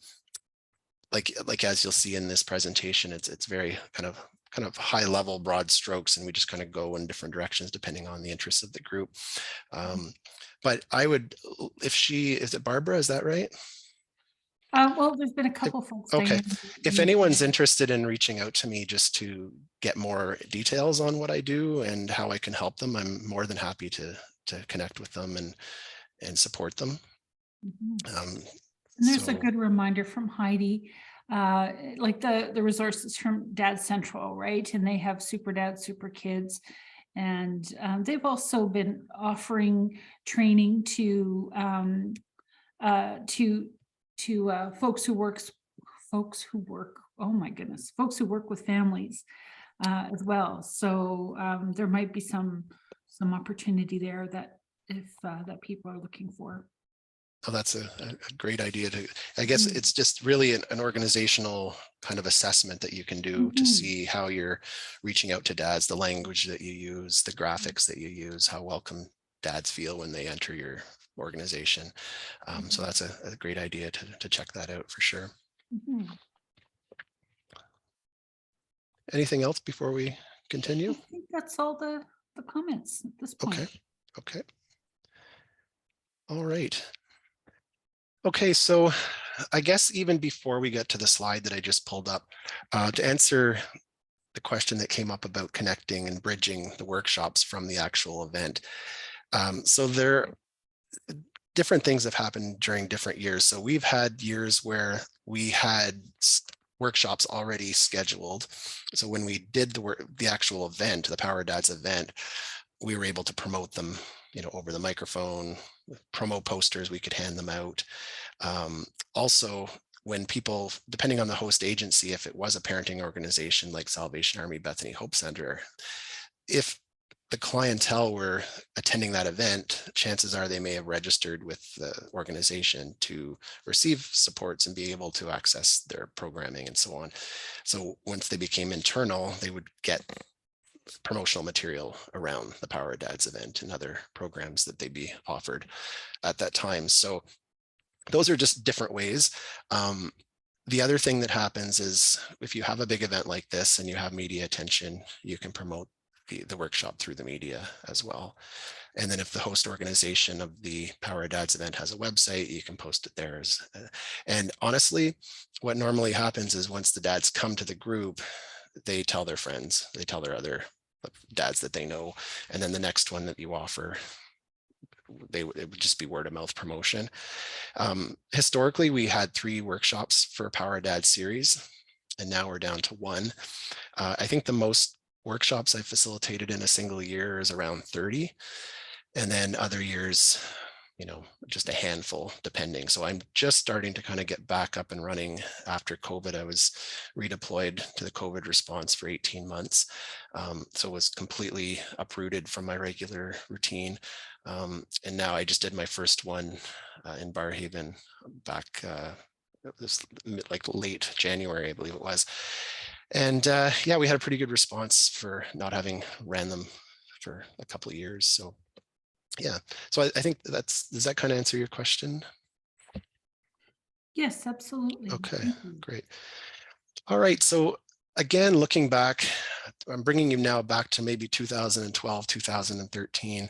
like as you'll see in this presentation, it's very kind of high level, broad strokes, and we just kind of go in different directions depending on the interests of the group. Um, but I would, if she is it Barbara, is that right? Well, there's been a If- couple folks, okay, Diane. if anyone's interested in reaching out to me just to get more details on what I do and how I can help them, I'm more than happy to connect with them and support them. Mhm. Um, And there's a so good reminder from Heidi, like the resources from Dad Central, right? And they have Super Dad, Super Kids. And they've also been offering training uh, to folks who work, oh my goodness, folks who work with families as well. So there might be some opportunity there that if that people are looking for. oh, that's a great idea to, I guess Mhm. it's just really an organizational kind of assessment that you can do to Mhm. see how you're reaching out to dads, the language that you use, the graphics that you use, how welcome dads feel when they enter your organization. So that's a great idea to check that out for sure. Mhm. Anything else before we I continue? think that's all the comments at this point. Okay, okay. All right. Okay, so I guess even before we get to the slide that I just pulled up, to answer the question that came up about connecting and bridging the workshops from the actual event. So there different things have happened during different years. So we've had years where we had workshops already scheduled. So when we did the actual event, the Power Dads event, we were able to promote them, over the microphone, with promo posters, we could hand them out. Also, when people, depending on the host agency, if it was a parenting organization like Salvation Army Bethany Hope Center, if the clientele were attending that event, chances are they may have registered with the organization to receive supports and be able to access their programming and so on. So once they became internal, they would get promotional material around the Power of Dads event and other programs that they'd be offered at that time. So those are just different ways. The other thing that happens is if you have a big event like this and you have media attention, you can promote the workshop through the media as well. And then if the host organization of the Power of Dads event has a website, you can post it there. And honestly, what normally happens is once the dads come to the group, they tell their friends, they tell their other dads that they know. And then the next one that you offer, it would just be word of mouth promotion. Historically, we had 3 workshops for Power Dad series, and now we're down to 1. I think the most workshops I've facilitated in a single year is around 30. And then other years, just a handful depending. So I'm just starting to kind of get back up and running after COVID. I was redeployed to the COVID response for 18 months. So was completely uprooted from my regular routine. And now I just did my first one in Barrhaven back this like late January, I believe it was. And yeah, we had a pretty good response for not having ran them for a couple of years. So yeah, so I think does that kind of answer your question? Yes, absolutely. Okay, Thank you. great. All right, so again, looking back, I'm bringing you now back to maybe 2012, 2013.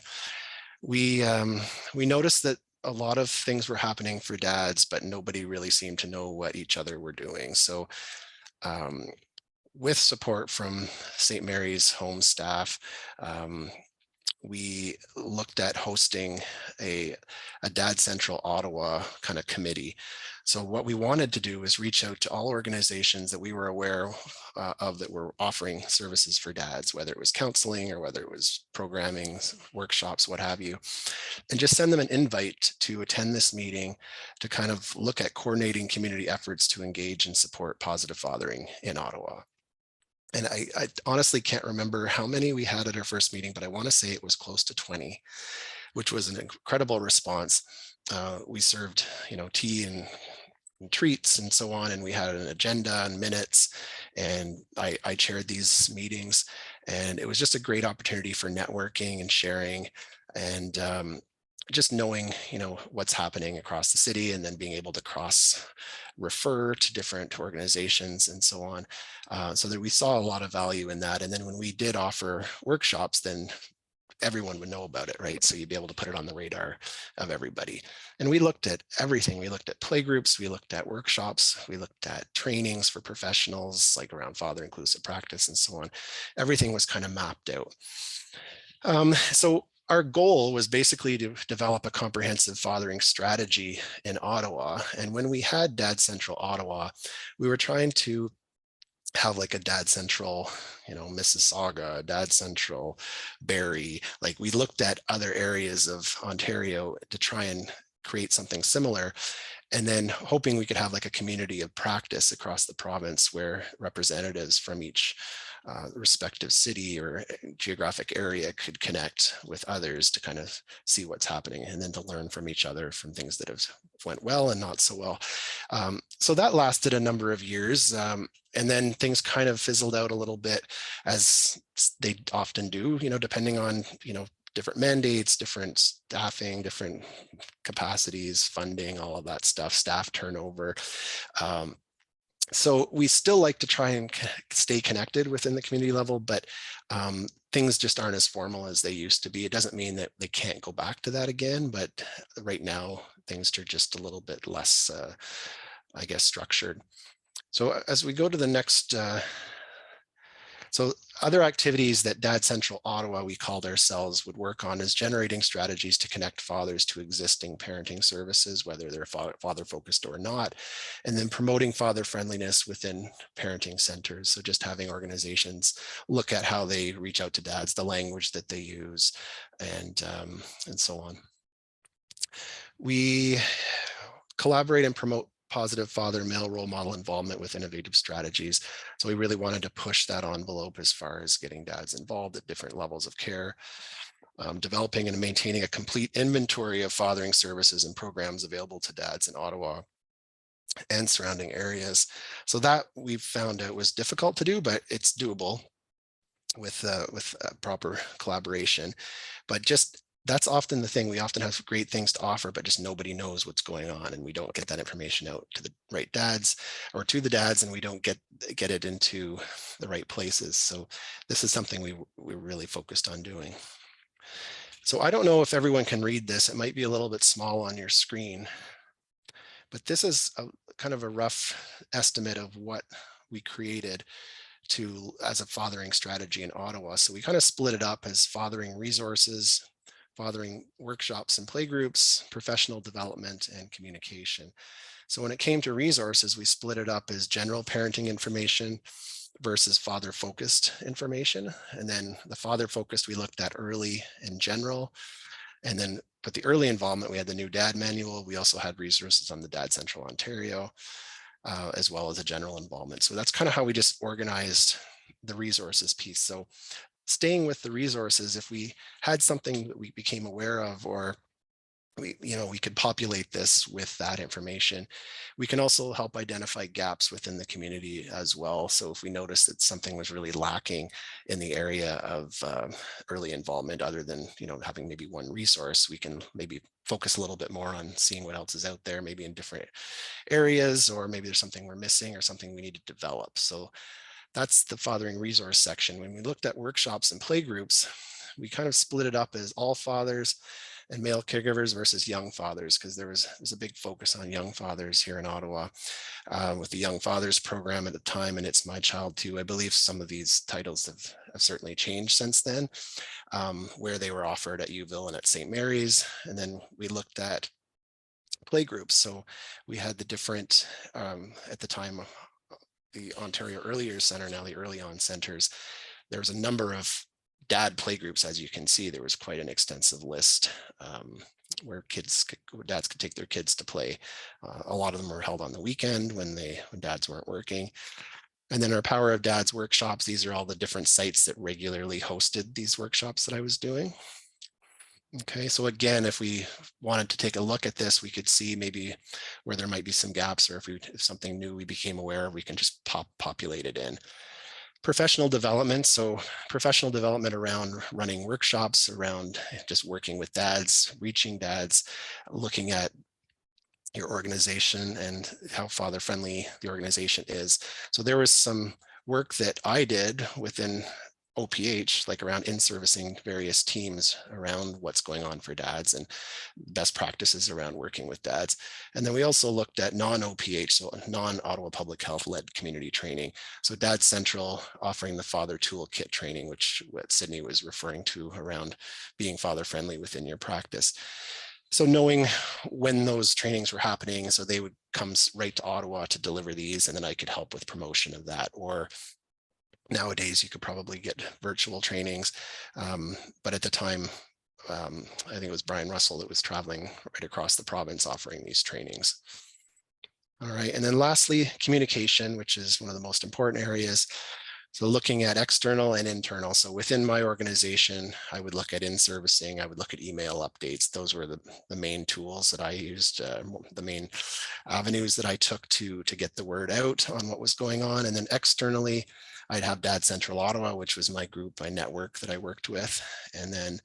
We noticed that a lot of things were happening for dads, but nobody really seemed to know what each other were doing. So with support from St. Mary's home staff, we looked at hosting a Dad Central Ottawa kind of committee. So what we wanted to do is reach out to all organizations that we were aware of that were offering services for dads, whether it was counseling or whether it was programming, workshops, what have you, and just send them an invite to attend this meeting to kind of look at coordinating community efforts to engage and support positive fathering in Ottawa. And I honestly can't remember how many we had at our first meeting, but I want to say it was close to 20, which was an incredible response. We served, tea and treats and so on, and we had an agenda and minutes, and I chaired these meetings, and it was just a great opportunity for networking and sharing, and just knowing, what's happening across the city, and then being able to cross refer to different organizations and so on. So that we saw a lot of value in that. And then when we did offer workshops, then everyone would know about it, right? So you'd be able to put it on the radar of everybody. And we looked at everything. We looked at playgroups, we looked at workshops, we looked at trainings for professionals, like around father inclusive practice and so on. Everything was kind of mapped out. So our goal was basically to develop a comprehensive fathering strategy in Ottawa. And when we had Dad Central Ottawa, we were trying to have like a Dad Central, Mississauga, Dad Central, Barrie. Like we looked at other areas of Ontario to try and create something similar. And then hoping we could have like a community of practice across the province where representatives from each respective city or geographic area could connect with others to kind of see what's happening and then to learn from each other from things that have went well and not so well. So that lasted a number of years. And then things kind of fizzled out a little bit, as they often do, depending on, different mandates, different staffing, different capacities, funding, all of that stuff, staff turnover. So we still like to try and stay connected within the community level, but things just aren't as formal as they used to be. It doesn't mean that they can't go back to that again, but right now things are just a little bit less, I guess, structured. So as we go to the next, so other activities that Dad Central Ottawa, we called ourselves, would work on is generating strategies to connect fathers to existing parenting services, whether they're father focused or not, and then promoting father friendliness within parenting centers. So just having organizations look at how they reach out to dads, the language that they use, and so on. We collaborate and promote positive father male role model involvement with innovative strategies. So we really wanted to push that envelope as far as getting dads involved at different levels of care, developing and maintaining a complete inventory of fathering services and programs available to dads in Ottawa and surrounding areas. So that we found out was difficult to do, but it's doable with proper collaboration. But just that's often the thing. We often have great things to offer, but just nobody knows what's going on, and we don't get that information out to the right dads or to the dads, and we don't get it into the right places. So this is something we're really focused on doing. So I don't know if everyone can read this. It might be a little bit small on your screen, but this is kind of a rough estimate of what we created as a fathering strategy in Ottawa. So we kind of split it up as fathering resources, fathering workshops and playgroups, professional development, and communication. So when it came to resources, we split it up as general parenting information versus father-focused information. And then the father-focused, we looked at early and general. And then with the early involvement, we had the new dad manual. We also had resources on the Dad Central Ontario, as well as a general involvement. So that's kind of how we just organized the resources piece. So staying with the resources, if we had something that we became aware of, or we could populate this with that information. We can also help identify gaps within the community as well. So if we notice that something was really lacking in the area of early involvement, other than having maybe one resource, we can maybe focus a little bit more on seeing what else is out there, maybe in different areas, or maybe there's something we're missing or something we need to develop. So that's the fathering resource section. When we looked at workshops and playgroups, we kind of split it up as all fathers and male caregivers versus young fathers, because there's a big focus on young fathers here in Ottawa with the Young Fathers program at the time, and It's My Child Too. I believe some of these titles have certainly changed since then, where they were offered at Uville and at St. Mary's. And then we looked at playgroups. So we had the different, at the time, the Ontario Early Years Center, now the Early On Centers. There was a number of dad playgroups. As you can see, there was quite an extensive list where dads could take their kids to play. A lot of them were held on the weekend when dads weren't working. And then our Power of Dads workshops, these are all the different sites that regularly hosted these workshops that I was doing. Okay, so again, if we wanted to take a look at this, we could see maybe where there might be some gaps, or if something new we became aware of, we can just populate it in. Professional development. So professional development around running workshops, around just working with dads, reaching dads, looking at your organization and how father friendly the organization is. So there was some work that I did within OPH, like around in-servicing various teams around what's going on for dads and best practices around working with dads. And then we also looked at non-OPH, so non-Ottawa Public Health led community training. So Dad Central offering the father toolkit training, which what Sydney was referring to around being father friendly within your practice. So knowing when those trainings were happening, so they would come right to Ottawa to deliver these, and then I could help with promotion of that. Or nowadays you could probably get virtual trainings, but at the time, I think it was Brian Russell that was traveling right across the province offering these trainings. All right, and then lastly, communication, which is one of the most important areas. So looking at external and internal. So within my organization, I would look at in-servicing, I would look at email updates. Those were the main tools that I used, the main avenues that I took to get the word out on what was going on. And then externally, I'd have Dad Central Ottawa, which was my group, my network that I worked with, and then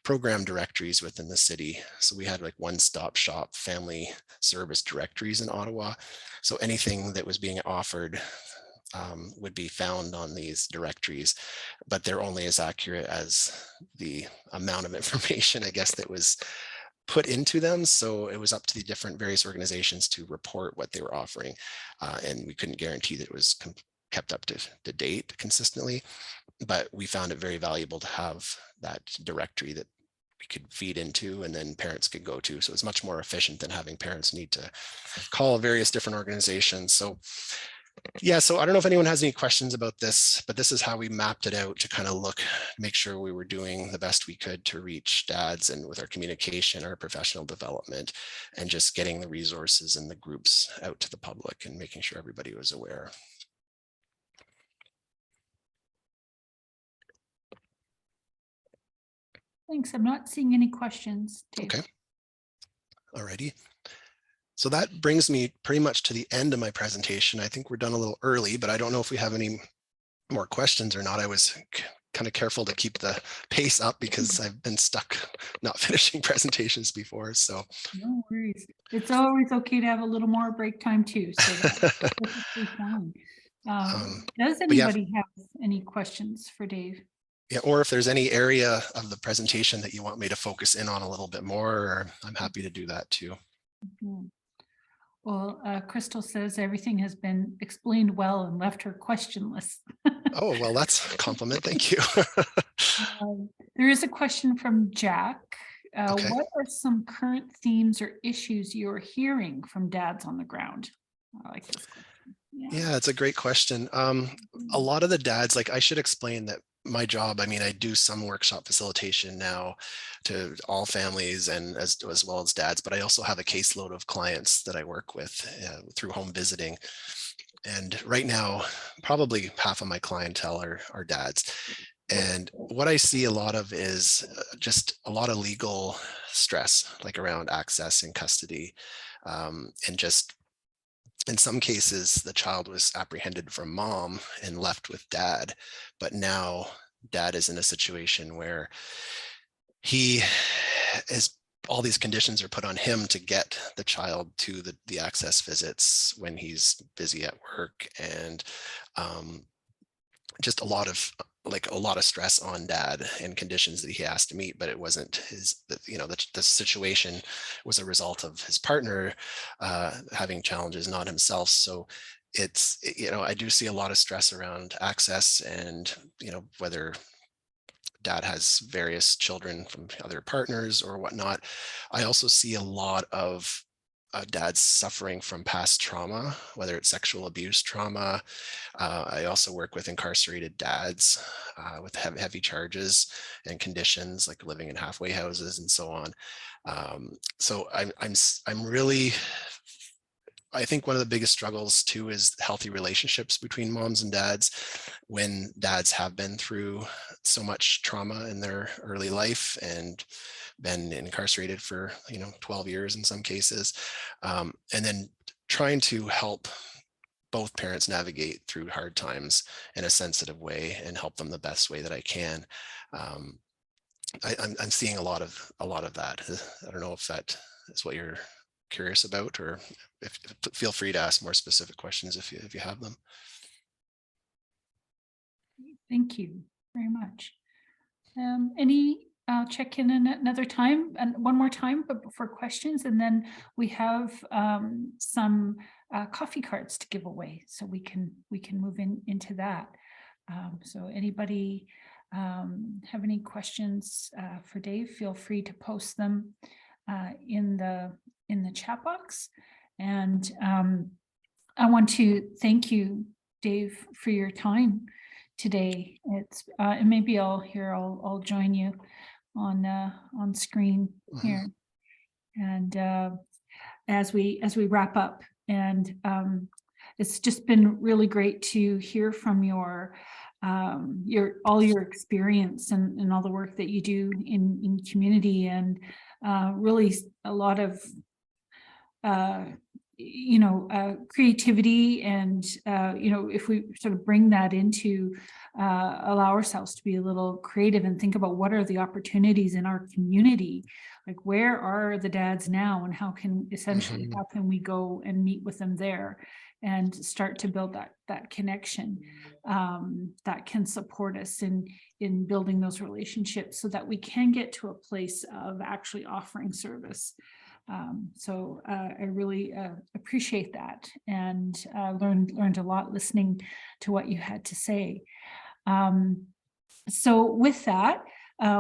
program directories within the city. So we had like one-stop shop family service directories in Ottawa. So anything that was being offered would be found on these directories, but they're only as accurate as the amount of information, I guess, that was put into them. So it was up to the different various organizations to report what they were offering. And we couldn't guarantee that it was kept up to date consistently, but we found it very valuable to have that directory that we could feed into and then parents could go to. So it's much more efficient than having parents need to call various different organizations. So yeah, so I don't know if anyone has any questions about this, but this is how we mapped it out to kind of look, make sure we were doing the best we could to reach dads and with our communication, our professional development, and just getting the resources and the groups out to the public and making sure everybody was aware. Thanks. I'm not seeing any questions, Dave. Okay. All righty. So that brings me pretty much to the end of my presentation. I think we're done a little early, but I don't know if we have any more questions or not. I was kind of careful to keep the pace up because I've been stuck not finishing presentations before. So no worries. It's always okay to have a little more break time too. So that's perfectly fine. Does anybody have any questions for Dave? Yeah, or if there's any area of the presentation that you want me to focus in on a little bit more, I'm happy to do that too. Mm-hmm. Well, Crystal says everything has been explained well and left her questionless. Oh, well, that's a compliment. Thank you. There is a question from Jack. Okay. What are some current themes or issues you're hearing from dads on the ground? I like this question. Yeah, it's a great question. A lot of the dads, like I should explain that my job, I mean, I do some workshop facilitation now to all families and as well as dads, but I also have a caseload of clients that I work with through home visiting. And right now, probably half of my clientele are dads. And what I see a lot of is just a lot of legal stress, like around access and custody, and just in some cases, the child was apprehended from mom and left with dad, but now dad is in a situation where he is, all these conditions are put on him to get the child to the access visits when he's busy at work, and just a lot of stress on dad and conditions that he has to meet, but it wasn't his, the situation was a result of his partner having challenges, not himself. So it's, I do see a lot of stress around access and, whether dad has various children from other partners or whatnot. I also see a lot of dads suffering from past trauma, whether it's sexual abuse trauma. I also work with incarcerated dads with heavy charges and conditions like living in halfway houses and so on. So I'm really, I think one of the biggest struggles too is healthy relationships between moms and dads when dads have been through so much trauma in their early life and been incarcerated for 12 years in some cases, and then trying to help both parents navigate through hard times in a sensitive way and help them the best way that I can. I'm seeing a lot of that. I don't know if that is what you're curious about, or feel free to ask more specific questions if you have them. Thank you. very much. I'll check in another time and one more time but for questions, and then we have some coffee cards to give away, so we can move into that. So anybody have any questions for Dave, feel free to post them in the chat box. And I want to thank you, Dave, for your time today. It's and maybe I'll join you on screen here. And as we wrap up, and it's just been really great to hear from your all your experience and all the work that you do in community, and really a lot of creativity, and if we sort of bring that into allow ourselves to be a little creative and think about what are the opportunities in our community, like where are the dads now, and how can essentially how can we go and meet with them there and start to build that connection that can support us in building those relationships, so that we can get to a place of actually offering service. So I really appreciate that, and learned a lot listening to what you had to say. So with that,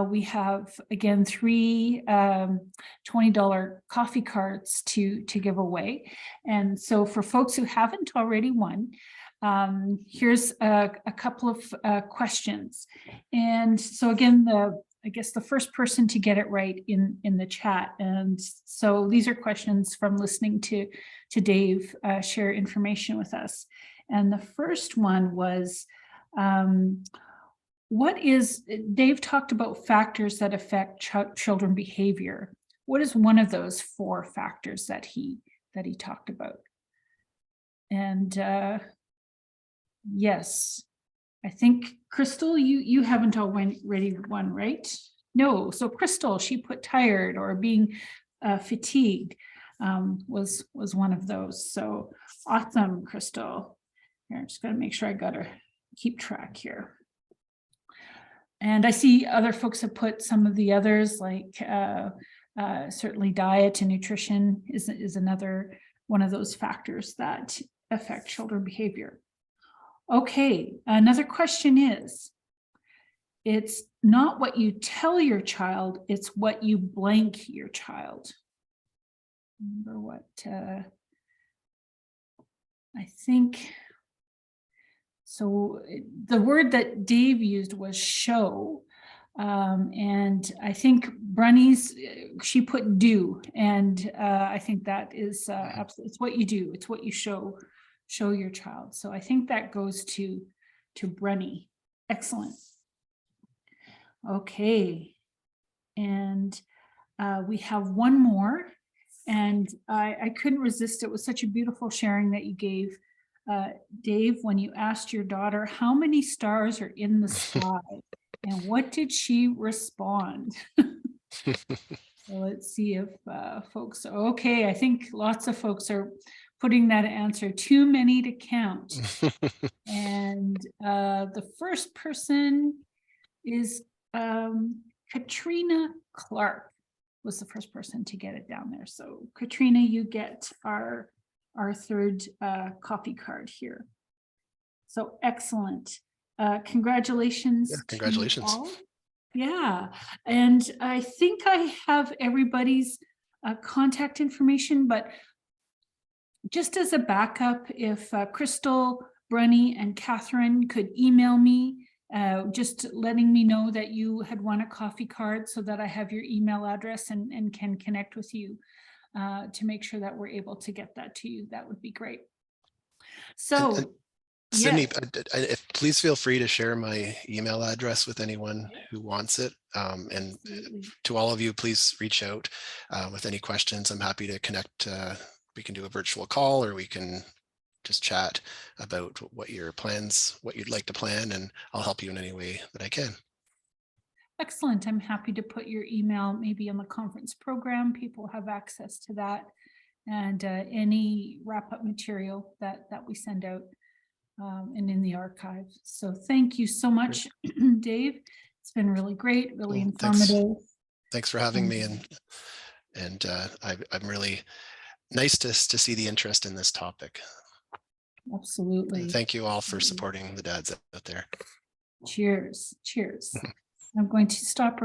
we have again 3 $20 coffee cards to give away. And so for folks who haven't already won, here's a couple of questions. And so again, I guess the first person to get it right in the chat. And so these are questions from listening to Dave share information with us. And the first one was, Dave talked about factors that affect children behavior. What is one of those 4 factors that he talked about? And yes, I think Crystal, you haven't already won, right? No, so Crystal, she put tired or being fatigued was one of those. So awesome, Crystal. Here, I'm just gonna make sure I got to keep track here. And I see other folks have put some of the others, like certainly diet and nutrition is another one of those factors that affect children behavior. Okay, another question is, it's not what you tell your child, it's what you blank your child. Remember what I think, so the word that Dave used was show. And I think Brunny's, she put do. And I think that is absolutely, it's what you do, it's what you show your child. So I think that goes to Brunny. Excellent. Okay. And we have one more, and I couldn't resist. It was such a beautiful sharing that you gave, Dave, when you asked your daughter, how many stars are in the sky? And what did she respond? So let's see if folks, okay, I think lots of folks are putting that answer, too many to count. And the first person is Katrina Clark was the first person to get it down there. So Katrina, you get our third coffee card here. So excellent. Congratulations. Yeah, congratulations. To you all. Yeah, and I think I have everybody's contact information, but just as a backup, if Crystal, Brunny, and Catherine could email me, just letting me know that you had won a coffee card, so that I have your email address and can connect with you to make sure that we're able to get that to you, that would be great. So, and Sydney, yes. please feel free to share my email address with anyone who wants it. And to all of you, please reach out with any questions. I'm happy to connect. We can do a virtual call, or we can just chat about what your plans, what you'd like to plan, and I'll help you in any way that I can. Excellent. I'm happy to put your email maybe on the conference program. People have access to that, and any wrap-up material that we send out. and in the archive. So thank you so much, Dave. It's been really great, really Well, thanks. informative. Thanks for having me, and I'm really nice to see the interest in this topic. Absolutely. And thank you all for supporting the dads out there. Cheers. Cheers. I'm going to stop